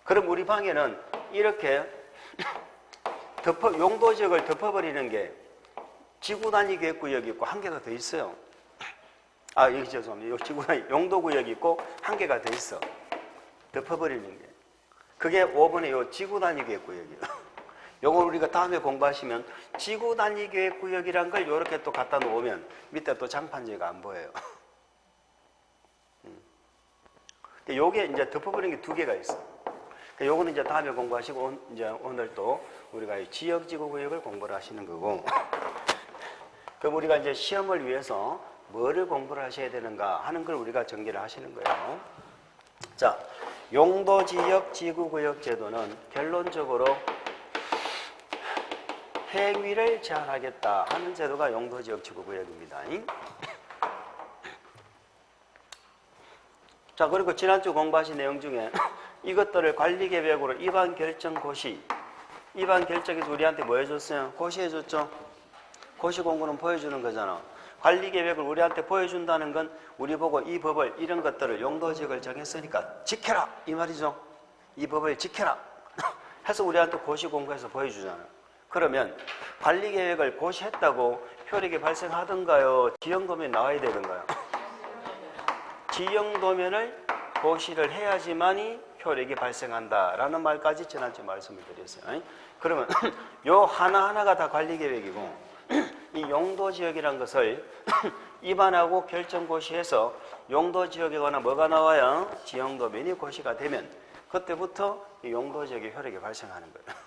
그럼 우리 방에는 이렇게 용도지역을 덮어버리는 게 지구 단위 계획구역이 있고 한 개가 더 있어요. 아, 여기 죄송합니다. 여기 지구 단위 용도구역이 있고 한 개가 더 있어. 덮어버리는 게. 그게 5번의 요 지구 단위 계획구역이에요. 요걸 우리가 다음에 공부하시면 지구 단위 계획구역이란 걸 요렇게 또 갖다 놓으면 밑에 또 장판지가 안 보여요. 근데 요게 이제 덮어버리는 게 두 개가 있어. 그러니까 요거는 이제 다음에 공부하시고 이제 오늘 또 우리가 이 지역지구구역을 공부를 하시는 거고. 그럼 우리가 이제 시험을 위해서 뭐를 공부를 하셔야 되는가 하는 걸 우리가 전개를 하시는 거예요. 자, 용도지역 지구구역 제도는 결론적으로 행위를 제한하겠다 하는 제도가 용도지역 지구구역입니다. 자, 그리고 지난주 공부하신 내용 중에 이것들을 관리계획으로 입안 결정 고시, 입안 결정에서 우리한테 뭐 해줬어요? 고시해줬죠? 고시 공부는 보여주는 거잖아. 관리계획을 우리한테 보여준다는 건 우리 보고 이 법을, 이런 것들을 용도지역을 정했으니까 지켜라 이 말이죠. 이 법을 지켜라 해서 우리한테 고시 공부해서 보여주잖아. 그러면 관리계획을 고시했다고 효력이 발생하던가요? 지형도면이 나와야 되던가요? 지형도면을 고시를 해야지만이 효력이 발생한다라는 말까지 지난주에 말씀을 드렸어요. 그러면 요 하나하나가 다 관리계획이고 이 용도지역이라는 것을 입안하고 결정고시해서 용도지역에 관한 뭐가 나와요? 지형도면이 고시가 되면 그때부터 이 용도지역의 효력이 발생하는 거예요.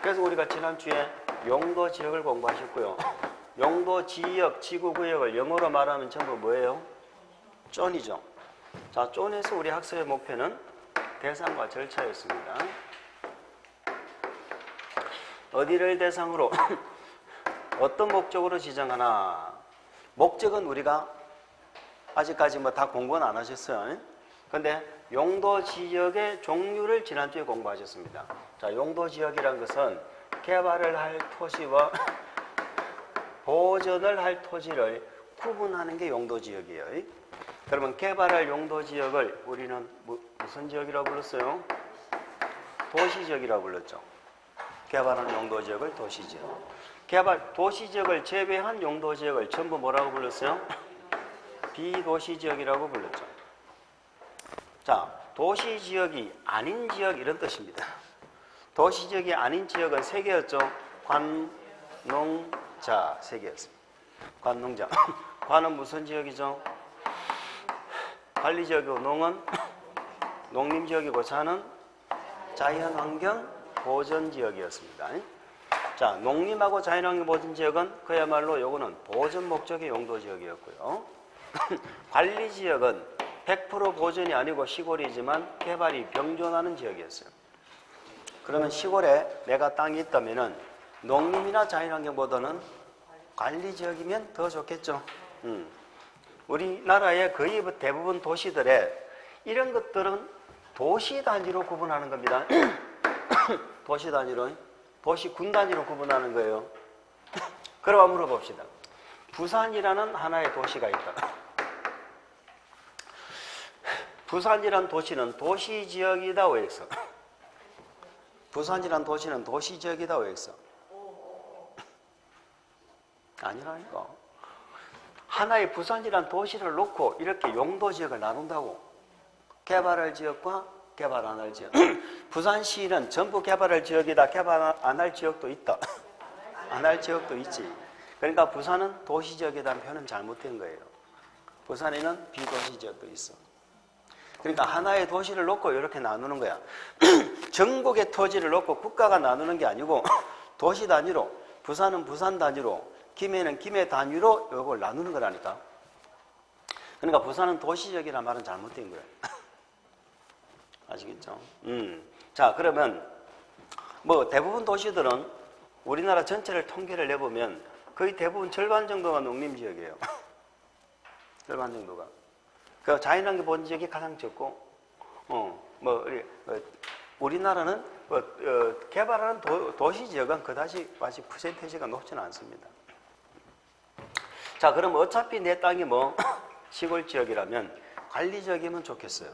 그래서 우리가 지난주에 용도지역을 공부하셨고요. 용도지역, 지구구역을 영어로 말하면 전부 뭐예요? 존이죠. 자, 존에서 우리 학습의 목표는 대상과 절차였습니다. 어디를 대상으로 어떤 목적으로 지정하나? 목적은 우리가 아직까지 뭐 다 공부는 안 하셨어요. 근데 용도 지역의 종류를 지난주에 공부하셨습니다. 자, 용도 지역이란 것은 개발을 할 토지와 보존을 할 토지를 구분하는 게 용도 지역이에요. 그러면 개발할 용도 지역을 우리는 무슨 지역이라고 불렀어요? 도시지역이라고 불렀죠. 개발하는 용도 지역을 도시지역. 도시지역을 제외한 용도 지역을 전부 뭐라고 불렀어요? 비도시지역이라고 불렀죠. 자, 도시지역이 아닌 지역 이런 뜻입니다. 도시지역이 아닌 지역은 3개였죠. 관, 농, 자 3개였습니다. 관, 농, 자. 관은 무슨 지역이죠? 관리지역이고 농은 농림지역이고 자는 자연환경 보전지역이었습니다. 자, 농림하고 자연환경 보전지역은 그야말로 요거는 보전 목적의 용도지역이었고요. 관리지역은 100% 보전이 아니고 시골이지만 개발이 병존하는 지역이었어요. 그러면 시골에 내가 땅이 있다면은 농림이나 자연환경보다는 관리지역이면 더 좋겠죠. 우리나라의 거의 대부분 도시들에 이런 것들은 도시단위로 구분하는 겁니다. 도시단위로, 도시군 단위로 구분하는 거예요. 그럼 물어봅시다. 부산이라는 하나의 도시가 있다. 부산이라는 도시는 도시지역이다 왜 있어? 부산이라는 도시는 도시지역이다 왜 있어? 아니라니까. 하나의 부산이라는 도시를 놓고 이렇게 용도지역을 나눈다고. 개발할 지역과 개발 안 할 지역. 부산시는 전부 개발할 지역이다. 개발 안 할 지역도 있다. 안 할 지역도 있지. 그러니까 부산은 도시지역이라는 표현은 잘못된 거예요. 부산에는 비도시지역도 있어. 그러니까 하나의 도시를 놓고 이렇게 나누는 거야. 전국의 토지를 놓고 국가가 나누는 게 아니고 도시 단위로, 부산은 부산 단위로, 김해는 김해 단위로 이걸 나누는 거라니까. 그러니까 부산은 도시지역이라는 말은 잘못된 거예요. 아시겠죠? 자, 그러면 뭐 대부분 도시들은 우리나라 전체를 통계를 내보면 거의 대부분 절반 정도가 농림지역이에요. 절반 정도가. 그 자연환경 보전 지역이 가장 적고, 우리나라는 개발하는 도시 지역은 그다지 아직 퍼센테이지가 높지는 않습니다. 자, 그럼 어차피 내 땅이 뭐 시골 지역이라면 관리 지역이면 좋겠어요.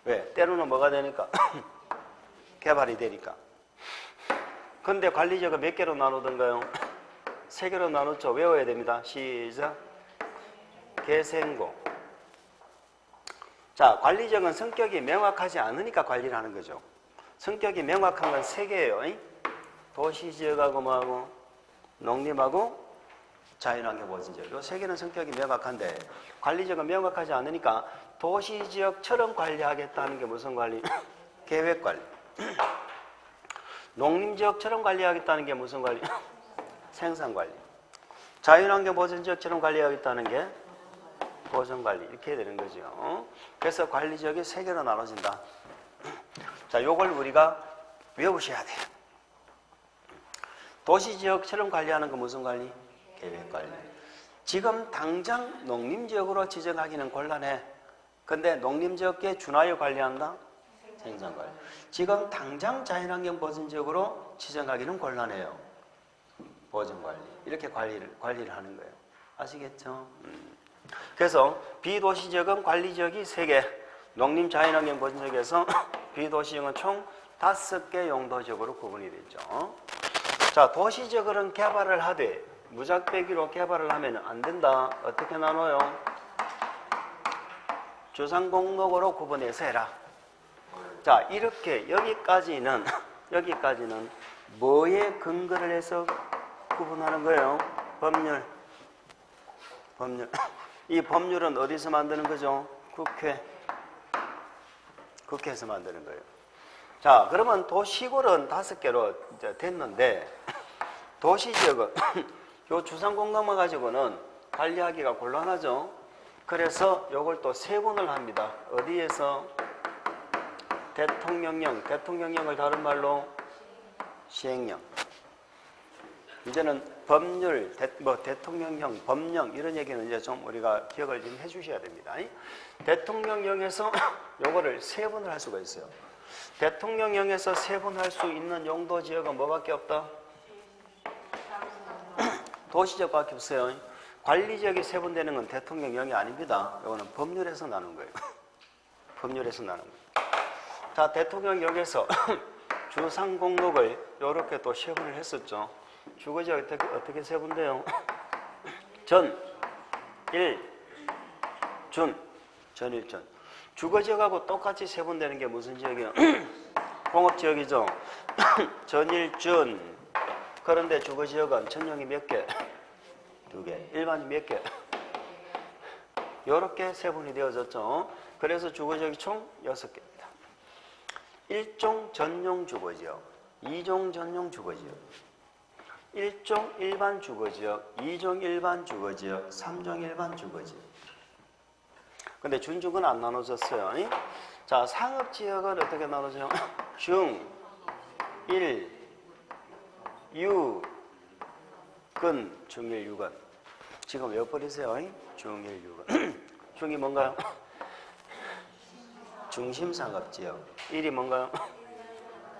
왜? 때로는 뭐가 되니까 개발이 되니까. 근데 관리 지역을 몇 개로 나누던가요? 3개로 나눴죠. 외워야 됩니다. 시작. 개생고. 자, 관리지역은 성격이 명확하지 않으니까 관리를 하는 거죠. 성격이 명확한 건 3개예요. 도시지역하고 뭐하고 농림하고 자연환경 보전지역. 이 3개는 성격이 명확한데 관리지역은 명확하지 않으니까 도시지역처럼 관리하겠다는 게 무슨 관리? 계획관리. 농림지역처럼 관리하겠다는 게 무슨 관리? 생산관리. 자연환경 보전지역처럼 관리하겠다는 게 보전관리. 이렇게 되는 거죠. 그래서 관리지역이 3개로 나눠진다. 자, 요걸 우리가 외우셔야 돼요. 도시지역처럼 관리하는 건 무슨 관리? 계획관리. 지금 당장 농림지역으로 지정하기는 곤란해. 근데 농림지역에 준하여 관리한다? 생산관리. 지금 당장 자연환경 보전지역으로 지정하기는 곤란해요. 보전관리. 이렇게 관리를 하는 거예요. 아시겠죠? 그래서 비도시지역은 관리지역이 3개, 농림 자연환경 보전지역에서 비도시지역은 총 5개 용도지역으로 구분이 되죠. 자, 도시지역은 개발을 하되 무작대기로 개발을 하면 안 된다. 어떻게 나눠요? 주상공목으로 구분해서 해라. 자, 이렇게 여기까지는 뭐에 근거를 해서 구분하는 거예요? 법률. 이 법률은 어디서 만드는 거죠? 국회에서 만드는 거예요. 자, 그러면 시골은 5개로 이제 됐는데 도시지역은 요 주상공간만 가지고는 관리하기가 곤란하죠. 그래서 요걸 또 세분을 합니다. 어디에서? 대통령령을 다른 말로 시행령. 이제는 법률, 대통령령, 법령 이런 얘기는 이제 좀 우리가 기억을 좀 해주셔야 됩니다. 대통령령에서 요거를 세분을 할 수가 있어요. 대통령령에서 세분할 수 있는 용도 지역은 뭐밖에 없다? 도시지역밖에 없어요. 관리지역이 세분되는 건 대통령령이 아닙니다. 이거는 법률에서 나는 거예요. 법률에서 나는 거예요. 자, 대통령령에서 주상공록을 이렇게 또 세분을 했었죠. 주거지역 어떻게 세분돼요? 전, 일, 준, 전일준. 주거지역하고 똑같이 세분되는 게 무슨 지역이에요? 공업지역이죠. 전일준. 그런데 주거지역은 전용이 몇 개? 2개. 일반이 몇 개? 이렇게 세분이 되어졌죠. 그래서 주거지역이 총 6개입니다. 1종 전용 주거지역, 2종 전용 주거지역, 1종 일반 주거지역, 2종 일반 주거지역, 3종 일반 주거지역. 근데 준주는 안 나눠졌어요. 자, 상업지역은 어떻게 나눠져요? 중, 일, 유, 근, 중일, 유근. 지금 외워버리세요. 중일, 유근. 중이 뭔가요? 중심상업지역. 일이 뭔가요?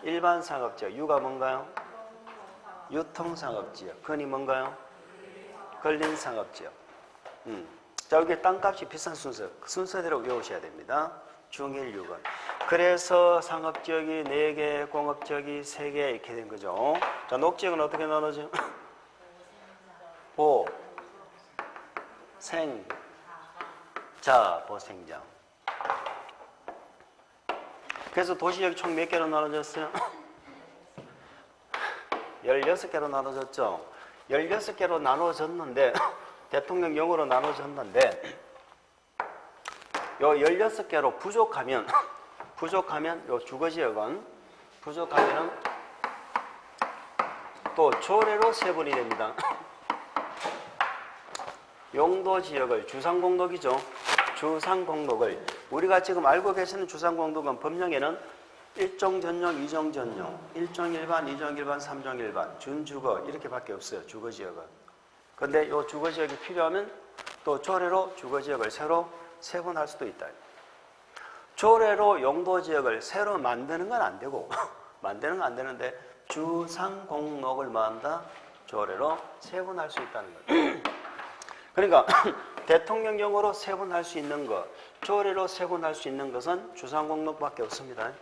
일반상업지역. 유가 뭔가요? 유통상업지역. 근이 뭔가요? 근린상업지역. 자, 여기 땅값이 비싼 순서. 그 순서대로 외우셔야 됩니다. 중일, 유근. 그래서 상업지역이 4개, 공업지역이 3개 이렇게 된 거죠. 자, 녹지역은 어떻게 나눠져요? 보, 생, 자, 보생장. 그래서 도시지역이 총 몇 개로 나눠졌어요? 16개로 나눠졌죠. 16개로 나눠졌는데 대통령령으로 나눠졌는데 요 16개로 부족하면 요 주거지역은 부족하면은 또 조례로 세분이 됩니다. 용도지역을 주상공록이죠. 주상공록을 우리가 지금 알고 계시는 주상공록은 법령에는 1종 전용, 2종 전용, 1종 일반, 2종 일반, 3종 일반, 준주거 이렇게밖에 없어요. 주거지역은. 그런데 이 주거지역이 필요하면 또 조례로 주거지역을 새로 세분할 수도 있다. 조례로 용도지역을 새로 만드는 건 안 되고 만드는 건 안 되는데 주상공록을 만다 조례로 세분할 수 있다는 거예요. 그러니까 대통령령으로 세분할 수 있는 것, 조례로 세분할 수 있는 것은 주상공록밖에 없습니다.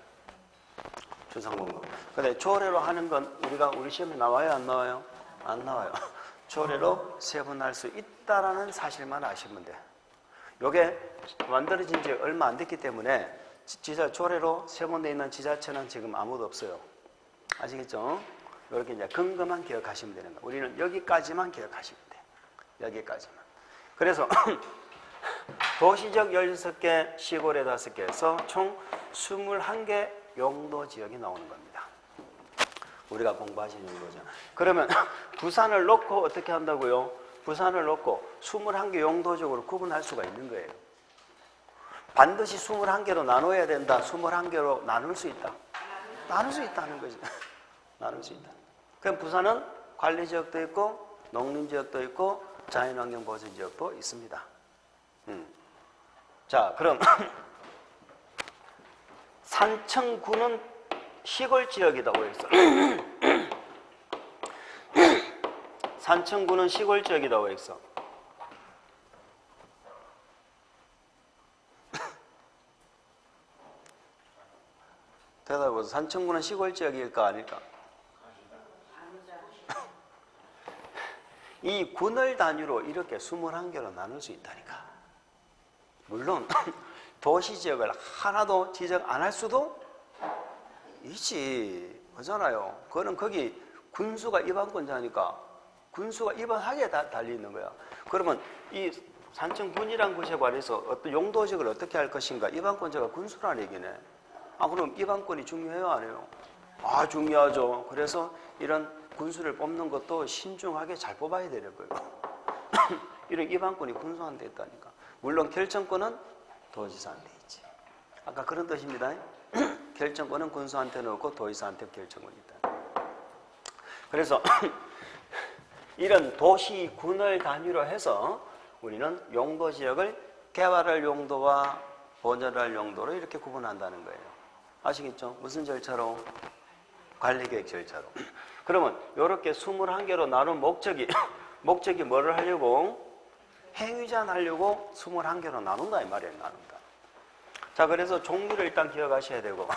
주상공록. 근데 조례로 하는 건 우리 시험에 나와요, 안 나와요? 안 나와요. 조례로 세분할 수 있다라는 사실만 아시면 돼요. 요게 만들어진 지 얼마 안 됐기 때문에 조례로 세분되어 있는 지자체는 지금 아무도 없어요. 아시겠죠? 이렇게 이제 근거만 기억하시면 되는 거예요. 우리는 여기까지만 기억하시면 돼요. 여기까지만. 그래서 도시적 16개, 시골에 5개에서 총 21개 용도지역이 나오는 겁니다. 우리가 공부하신 용도죠. 그러면 부산을 놓고 어떻게 한다고요? 부산을 놓고 21개 용도적으로 구분할 수가 있는 거예요. 반드시 21개로 나눠야 된다. 21개로 나눌 수 있다. 나눌 수 있다는 거죠. 나눌 수 있다. 그럼 부산은 관리지역도 있고 농림지역도 있고 자연환경보전지역도 있습니다. 자, 그럼 산청구는 시골지역이라고 했어. 산청구는 시골지역이라고 했어. 대답해보세요. 산청구는 시골지역일까 아닐까? 이 군을 단위로 이렇게 21개로 나눌 수 있다니까. 물론 도시지역을 하나도 지적 안 할 수도 있지. 그잖아요. 그거는 거기 군수가 입안권자니까 군수가 입안하게 달려있는 거야. 그러면 이 산청군이란 곳에 관해서 어떤 용도지역을 어떻게 할 것인가, 입안권자가 군수라는 얘기네. 아, 그럼 입안권이 중요해요, 안 해요? 아, 중요하죠. 그래서 이런 군수를 뽑는 것도 신중하게 잘 뽑아야 되는 거예요. 이런 입안권이 군수한테 있다니까. 물론 결정권은 도지사한테 있지. 아까 그런 뜻입니다. 결정권은 군수한테는 없고 도지사한테 결정권이 있다. 그래서 이런 도시군을 단위로 해서 우리는 용도 지역을 개발할 용도와 보존할 용도로 이렇게 구분한다는 거예요. 아시겠죠? 무슨 절차로? 관리계획 절차로. 그러면 이렇게 21개로 나눈 목적이 뭐를 하려고? 행위제한 하려고 21개로 나눈다 이 말이에요. 나눈다. 자, 그래서 종류를 일단 기억하셔야 되고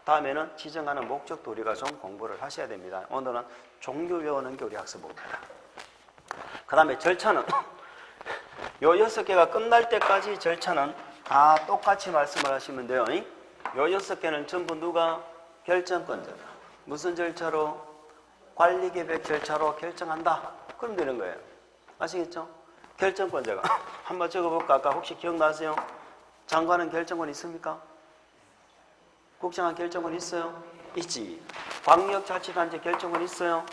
다음에는 지정하는 목적도 우리가 좀 공부를 하셔야 됩니다. 오늘은 종류 외우는 게 우리 학습 목표다. 그 다음에 절차는 요 6개가 끝날 때까지 절차는 다 똑같이 말씀을 하시면 돼요. 요 6개는 전부 누가? 결정권자다. 무슨 절차로? 관리계획 절차로 결정한다. 그럼 되는 거예요. 아시겠죠? 결정권자가 한번 적어볼까? 아까 혹시 기억나세요? 장관은 결정권 있습니까? 국장은 결정권 있어요? 있지. 광역자치단체 결정권 있어요?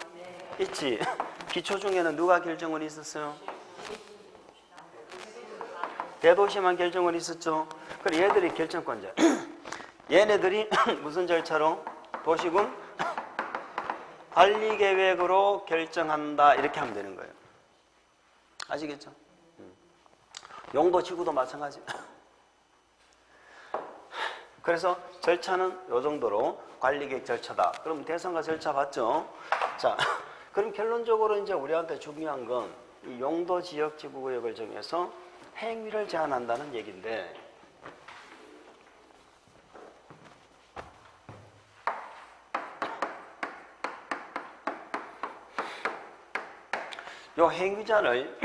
있지. 기초 중에는 누가 결정권이 있었어요? 대도시만 결정권이 있었죠. 그래 얘들이 결정권자. 얘네들이 무슨 절차로? 도시군 관리계획으로 결정한다 이렇게 하면 되는 거예요. 아시겠죠? 용도지구도 마찬가지. 그래서 절차는 이 정도로 관리계획 절차다. 그럼 대상과 절차 봤죠? 자, 그럼 결론적으로 이제 우리한테 중요한 건 이 용도지역지구구역을 정해서 행위를 제한한다는 얘기인데 요 행위자를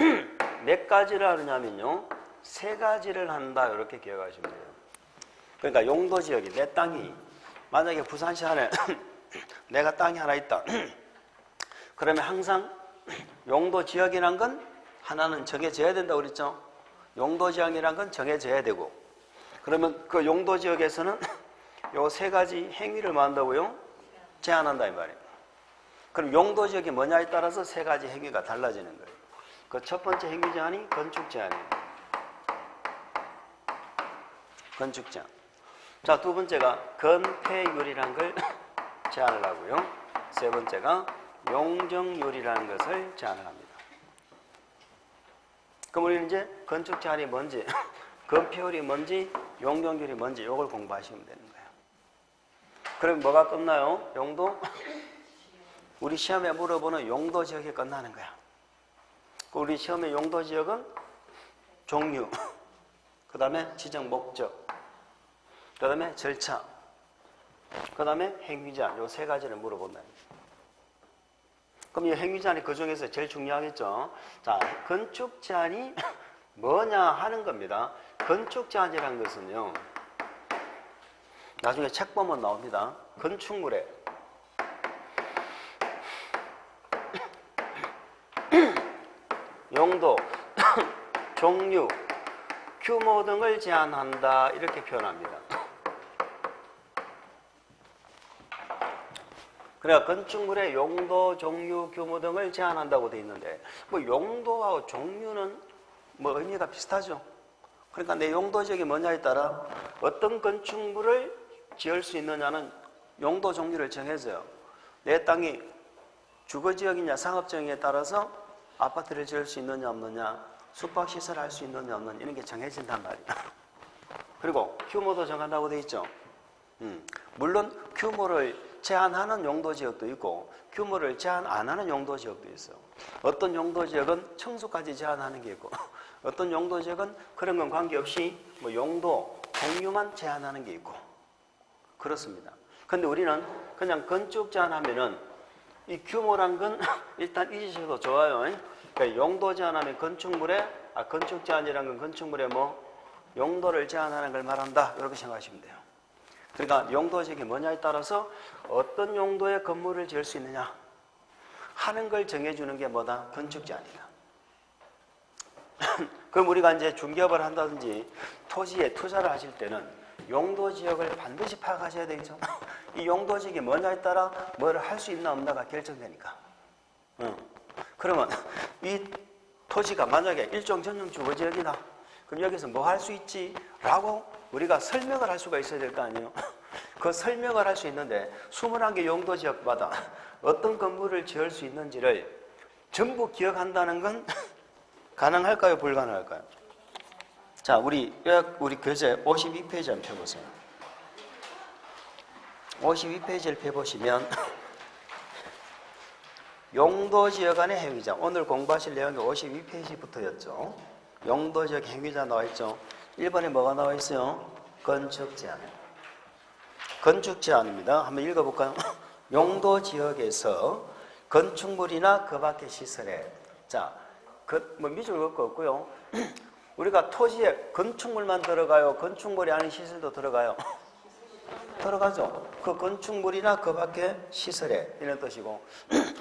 몇 가지를 하느냐면요 3가지를 한다 이렇게 기억하시면 돼요. 그러니까 용도지역이 내 땅이 만약에 부산시 안에 내가 땅이 하나 있다. 그러면 항상 용도지역이란 건 하나는 정해져야 된다고 그랬죠. 용도지역이란 건 정해져야 되고 그러면 그 용도지역에서는 요 3가지 행위를 뭐 한다고요? 제한한다 이 말이에요. 그럼 용도지역이 뭐냐에 따라서 3가지 행위가 달라지는 거예요. 그 첫 번째 행위 제한이 건축 제한이에요. 건축 제한. 자, 두 번째가 건폐율이라는 걸 제한을 하고요. 세 번째가 용적률이라는 것을 제한을 합니다. 그럼 우리는 이제 건축 제한이 뭔지, 건폐율이 뭔지, 용적률이 뭔지 이걸 공부하시면 되는 거예요. 그럼 뭐가 끝나요? 용도? 우리 시험에 물어보는 용도 지역이 끝나는 거야. 우리 시험의 용도 지역은 종류, 그 다음에 지정 목적, 그 다음에 절차, 그 다음에 행위제한 요 3가지를 물어본다. 그럼 이 행위제한이 그 중에서 제일 중요하겠죠. 자, 건축 제한이 뭐냐 하는 겁니다. 건축 제한이라는 것은요. 나중에 책 보면 나옵니다. 건축물에 용도, 종류, 규모 등을 제한한다 이렇게 표현합니다. 그러니까 건축물의 용도, 종류, 규모 등을 제한한다고 되어 있는데 뭐 용도하고 종류는 뭐 의미가 비슷하죠. 그러니까 내 용도 지역이 뭐냐에 따라 어떤 건축물을 지을 수 있느냐는 용도 종류를 정해져요. 내 땅이 주거지역이냐 상업지역에 따라서 아파트를 지을 수 있느냐 없느냐, 숙박시설을 할 수 있느냐 없느냐 이런 게 정해진단 말이에요. 그리고 규모도 정한다고 되어 있죠. 물론 규모를 제한하는 용도지역도 있고 규모를 제한 안 하는 용도지역도 있어요. 어떤 용도지역은 청수까지 제한하는 게 있고 어떤 용도지역은 그런 건 관계없이 뭐 용도, 종류만 제한하는 게 있고 그렇습니다. 근데 우리는 그냥 건축 제한하면은 이 규모란 건 일단 잊으셔도 좋아요. 그러니까 용도 제한하면 건축 제한이란 건 건축물의 뭐 용도를 제한하는 걸 말한다 이렇게 생각하시면 돼요. 그러니까 용도지역이 뭐냐에 따라서 어떤 용도의 건물을 지을 수 있느냐 하는 걸 정해주는 게 뭐다? 건축 제한이다. 그럼 우리가 이제 중개업을 한다든지 토지에 투자를 하실 때는 용도지역을 반드시 파악하셔야 되겠죠. 이 용도지역이 뭐냐에 따라 뭘 할 수 있나 없나가 결정되니까. 그러면 이 토지가 만약에 일종 전용 주거지역이다. 그럼 여기서 뭐 할 수 있지? 라고 우리가 설명을 할 수가 있어야 될 거 아니에요. 그 설명을 할 수 있는데 21개 용도지역마다 어떤 건물을 지을 수 있는지를 전부 기억한다는 건 가능할까요? 불가능할까요? 자, 우리 교재 52페이지 한번 펴보세요. 52페이지를 펴보시면 용도지역 안의 행위자, 오늘 공부하실 내용이 52페이지부터였죠. 용도지역 행위자 나와있죠. 1번에 뭐가 나와있어요? 건축제한. 건축제한입니다. 한번 읽어볼까요? 용도지역에서 건축물이나 그 밖의 시설에, 자, 밑줄 긋을 거 없고요. 우리가 토지에 건축물만 들어가요? 건축물이 아닌 시설도 들어가요? 들어가죠. 그 건축물이나 그 밖의 시설에 이런 뜻이고,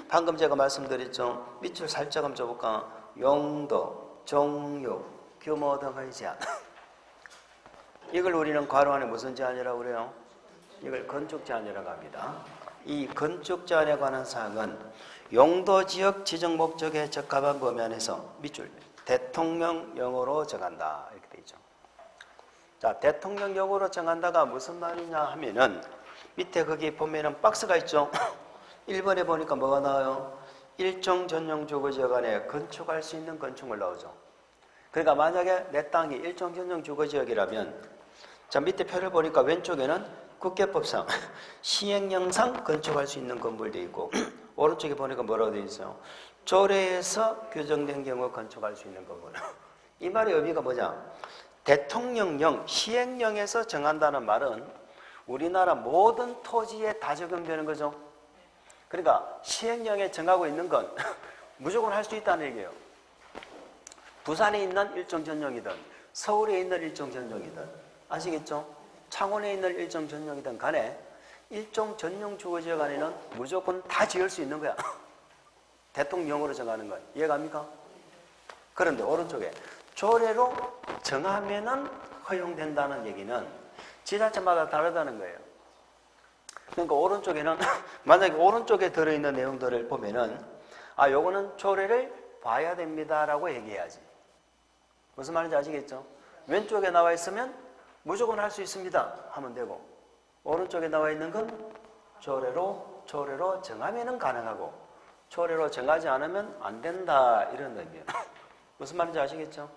방금 제가 말씀드렸죠. 밑줄 살짝 한번 줘볼까? 용도, 종류, 규모 등의 제한. 이걸 우리는 괄호 안에 무슨 제한이라고 그래요? 이걸 건축 제한이라고 합니다. 이 건축 제한에 관한 사항은 용도지역 지정 목적에 적합한 범위 안에서 밑줄 대통령령으로 정한다 이렇게 되어 있죠. 자, 대통령령으로 정한다가 무슨 말이냐 하면은 밑에 거기 보면은 박스가 있죠. 1번에 보니까 뭐가 나와요? 일종 전용 주거지역 안에 건축할 수 있는 건축물 나오죠. 그러니까 만약에 내 땅이 일종 전용 주거지역이라면, 자, 밑에 표를 보니까 왼쪽에는 국계법상 시행령상 건축할 수 있는 건물도 있고, 오른쪽에 보니까 뭐라고 되어 있어요? 조례에서 규정된 경우 건축할 수 있는 건물. 이 말의 의미가 뭐냐? 대통령령, 시행령에서 정한다는 말은 우리나라 모든 토지에 다 적용되는 거죠. 그러니까 시행령에 정하고 있는 건 무조건 할 수 있다는 얘기예요. 부산에 있는 일종 전용이든 서울에 있는 일종 전용이든, 아시겠죠? 창원에 있는 일종 전용이든 간에 일종 전용 주거지역 안에는 무조건 다 지을 수 있는 거야. 대통령령으로 정하는 거야. 이해갑니까? 그런데 오른쪽에 조례로 정하면은 허용된다는 얘기는 지자체마다 다르다는 거예요. 그러니까 오른쪽에는 만약에 오른쪽에 들어있는 내용들을 보면은 요거는 조례를 봐야 됩니다라고 얘기해야지. 무슨 말인지 아시겠죠? 왼쪽에 나와 있으면 무조건 할 수 있습니다 하면 되고, 오른쪽에 나와 있는 건 조례로 정하면은 가능하고 조례로 정하지 않으면 안 된다 이런 의미예요. 무슨 말인지 아시겠죠?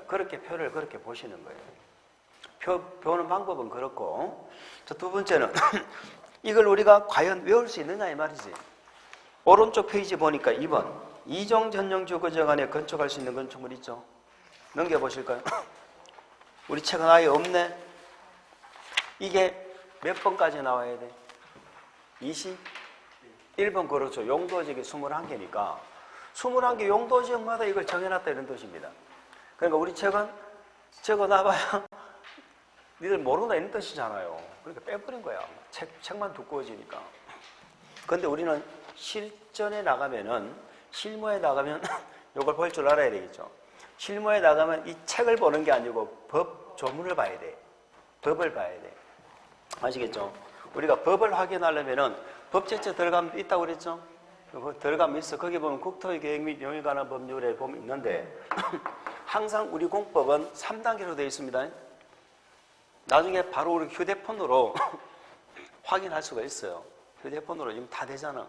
그렇게 표를 그렇게 보시는 거예요. 보는 방법은 그렇고, 두 번째는 이걸 우리가 과연 외울 수 있느냐 이 말이지. 오른쪽 페이지 보니까 2번 이종 전용 주거지역 안에 건축할 수 있는 건축물 있죠. 넘겨보실까요? 우리 책은 아예 없네. 이게 몇 번까지 나와야 돼? 21번 그렇죠. 용도지역이 21개니까 21개 용도지역마다 이걸 정해놨다 이런 뜻입니다. 그러니까 우리 책은 적어놔봐야 니들 모르나 이런 뜻이잖아요. 그러니까 빼버린 거야. 책만 두꺼워지니까. 근데 우리는 실전에 나가면은, 실무에 나가면 이걸 볼 줄 알아야 되겠죠. 실무에 나가면 이 책을 보는 게 아니고 법 조문을 봐야 돼. 법을 봐야 돼. 아시겠죠? 우리가 법을 확인하려면은 법제처 들어가면 있다고 그랬죠? 들어가면 있어. 거기 보면 국토의 계획 및 용에 관한 법률에 보면 있는데 항상 우리 공법은 3단계로 되어 있습니다. 나중에 바로 우리 휴대폰으로 확인할 수가 있어요. 휴대폰으로 지금 다 되잖아.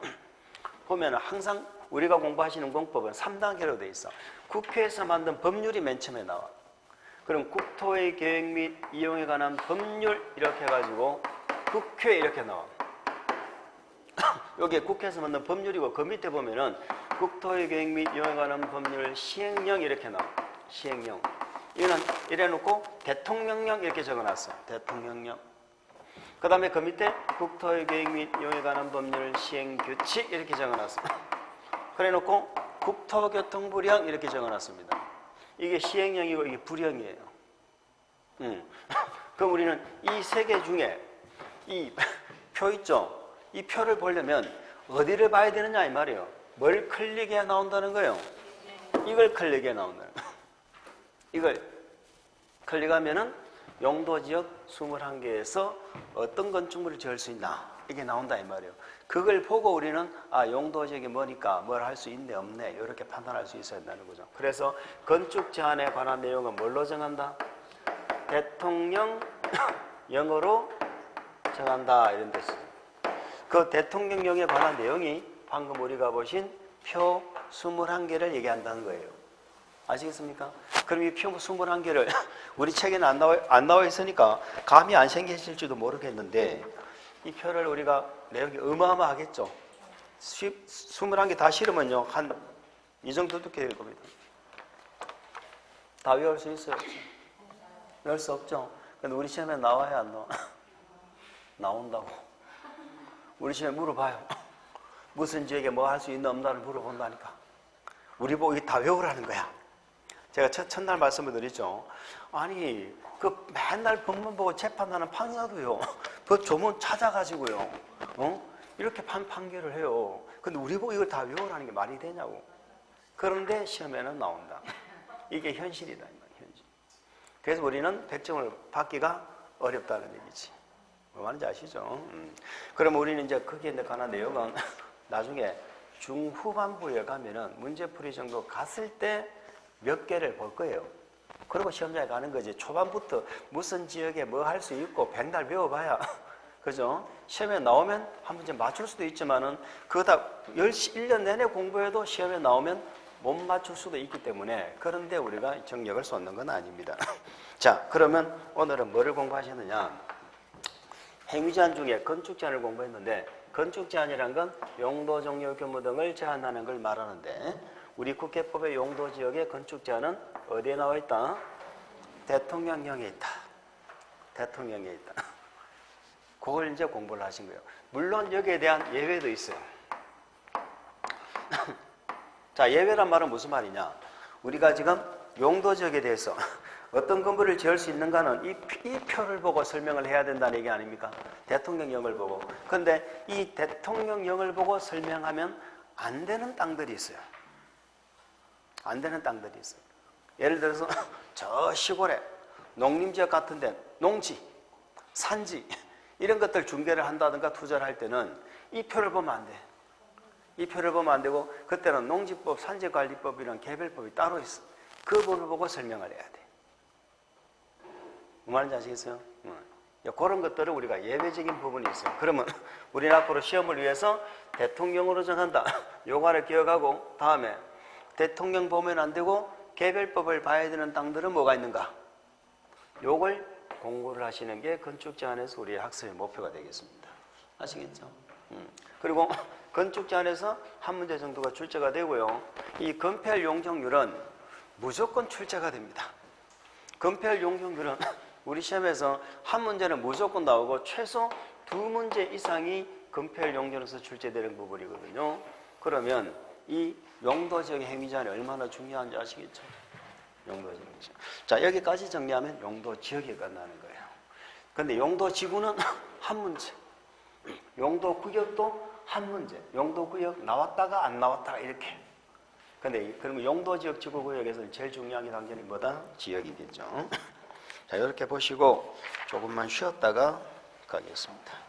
보면 항상 우리가 공부하시는 공법은 3단계로 되어 있어. 국회에서 만든 법률이 맨 처음에 나와. 그럼 국토의 계획 및 이용에 관한 법률 이렇게 해가지고 국회 이렇게 나와. 여기에 국회에서 만든 법률이고 그 밑에 보면은 국토의 계획 및 이용에 관한 법률 시행령 이렇게 나와. 시행령. 이거는 이래놓고 대통령령 이렇게 적어놨어. 대통령령. 그 다음에 그 밑에 국토의 계획 및 이용에 관한 법률 시행규칙 이렇게 적어놨어. 그래놓고 국토교통부령 이렇게 적어놨습니다. 이게 시행령이고 이게 부령이에요. 그럼 우리는 이 세 개 중에 이 표 있죠? 이 표를 보려면 어디를 봐야 되느냐 이 말이에요. 뭘 클릭해야 나온다는 거예요? 이걸 클릭해야 나온다는 거예요. 이걸 클릭하면은 용도지역 21개에서 어떤 건축물을 지을 수 있나 이게 나온다 이 말이에요. 그걸 보고 우리는 용도지역이 뭐니까 뭘 할 수 있네 없네 이렇게 판단할 수 있어야 된다는 거죠. 그래서 건축 제한에 관한 내용은 뭘로 정한다? 대통령령으로 정한다 이런 뜻이죠. 그 대통령령에 관한 내용이 방금 우리가 보신 표 21개를 얘기한다는 거예요. 아시겠습니까? 그럼 이 표 21개를 우리 책에는 안 나와 있으니까 감이 안 생기실지도 모르겠는데 이 표를 우리가 내용이 어마어마하겠죠. 21개 다 실으면요. 한 이 정도 두께 될 겁니다. 다 외울 수 있어요? 외울 수 없죠? 근데 우리 시험에 나와야 안 나와? 나온다고. 우리 시험에 물어봐요. 무슨 지역에 뭐 할 수 있나 없나를 물어본다니까. 우리 보고 이게 다 외우라는 거야. 제가 첫날 말씀을 드리죠. 아니, 그 맨날 법문 보고 재판하는 판사도요. 그 조문 찾아가지고요. 이렇게 판결을 해요. 근데 우리 보고 이걸 다 외우라는 게 말이 되냐고. 그런데 시험에는 나온다. 이게 현실이다. 현실. 그래서 우리는 100점을 받기가 어렵다는 얘기지. 뭐 말인지 아시죠? 그럼 우리는 이제 거기에 관한 내용은 나중에 중후반부에 가면은 문제풀이 정도 갔을 때 몇 개를 볼 거예요. 그리고 시험장에 가는 거지. 초반부터 무슨 지역에 뭐 할 수 있고 백날 배워봐야 그죠? 시험에 나오면 한 문제 맞출 수도 있지만은 그거 다 1년 내내 공부해도 시험에 나오면 못 맞출 수도 있기 때문에 그런데 우리가 정력을 쏟는 건 아닙니다. 자, 그러면 오늘은 뭐를 공부하셨느냐? 행위제한 중에 건축제한을 공부했는데 건축제한이란 건 용도, 종류, 규모 등을 제한하는 걸 말하는데 우리 국회법의 용도 지역의 건축제한은 어디에 나와 있다? 대통령령에 있다. 대통령령에 있다. 그걸 이제 공부를 하신 거예요. 물론 여기에 대한 예외도 있어요. 자, 예외란 말은 무슨 말이냐? 우리가 지금 용도 지역에 대해서 어떤 건물을 지을 수 있는가는 이 표를 보고 설명을 해야 된다는 얘기 아닙니까? 대통령령을 보고. 그런데 이 대통령령을 보고 설명하면 안 되는 땅들이 있어요. 안 되는 땅들이 있어요. 예를 들어서 저 시골에 농림지역 같은 데 농지, 산지 이런 것들 중개를 한다든가 투자를 할 때는 이 표를 보면 안 돼. 이 표를 보면 안 되고 그때는 농지법, 산지관리법이랑 개별법이 따로 있어. 그 법을 보고 설명을 해야 돼. 뭐 말인지 아시겠어요? 그런 것들을 우리가 예외적인 부분이 있어요. 그러면 우리는 앞으로 시험을 위해서 대통령으로 정한다. 요거를 기억하고 다음에 대통령 보면 안 되고 개별법을 봐야 되는 땅들은 뭐가 있는가? 요걸 공부를 하시는 게 건축제한에서 우리의 학습의 목표가 되겠습니다. 아시겠죠? 그리고 건축제한에서 한 문제 정도가 출제가 되고요. 이 건폐율 용적률은 무조건 출제가 됩니다. 건폐율 용적률은 우리 시험에서 한 문제는 무조건 나오고 최소 2문제 이상이 건폐율 용적률에서 출제되는 부분이거든요. 그러면 이 용도 지역의 행위제한이 얼마나 중요한지 아시겠죠? 용도 지역. 자, 여기까지 정리하면 용도 지역이 끝나는 거예요. 근데 용도 지구는 한 문제. 용도 구역도 한 문제. 용도 구역 나왔다가 안 나왔다가 이렇게. 근데 그러면 용도 지역 지구 구역에서는 제일 중요한 게 당연히 뭐다? 지역이겠죠. 자, 이렇게 보시고 조금만 쉬었다가 가겠습니다.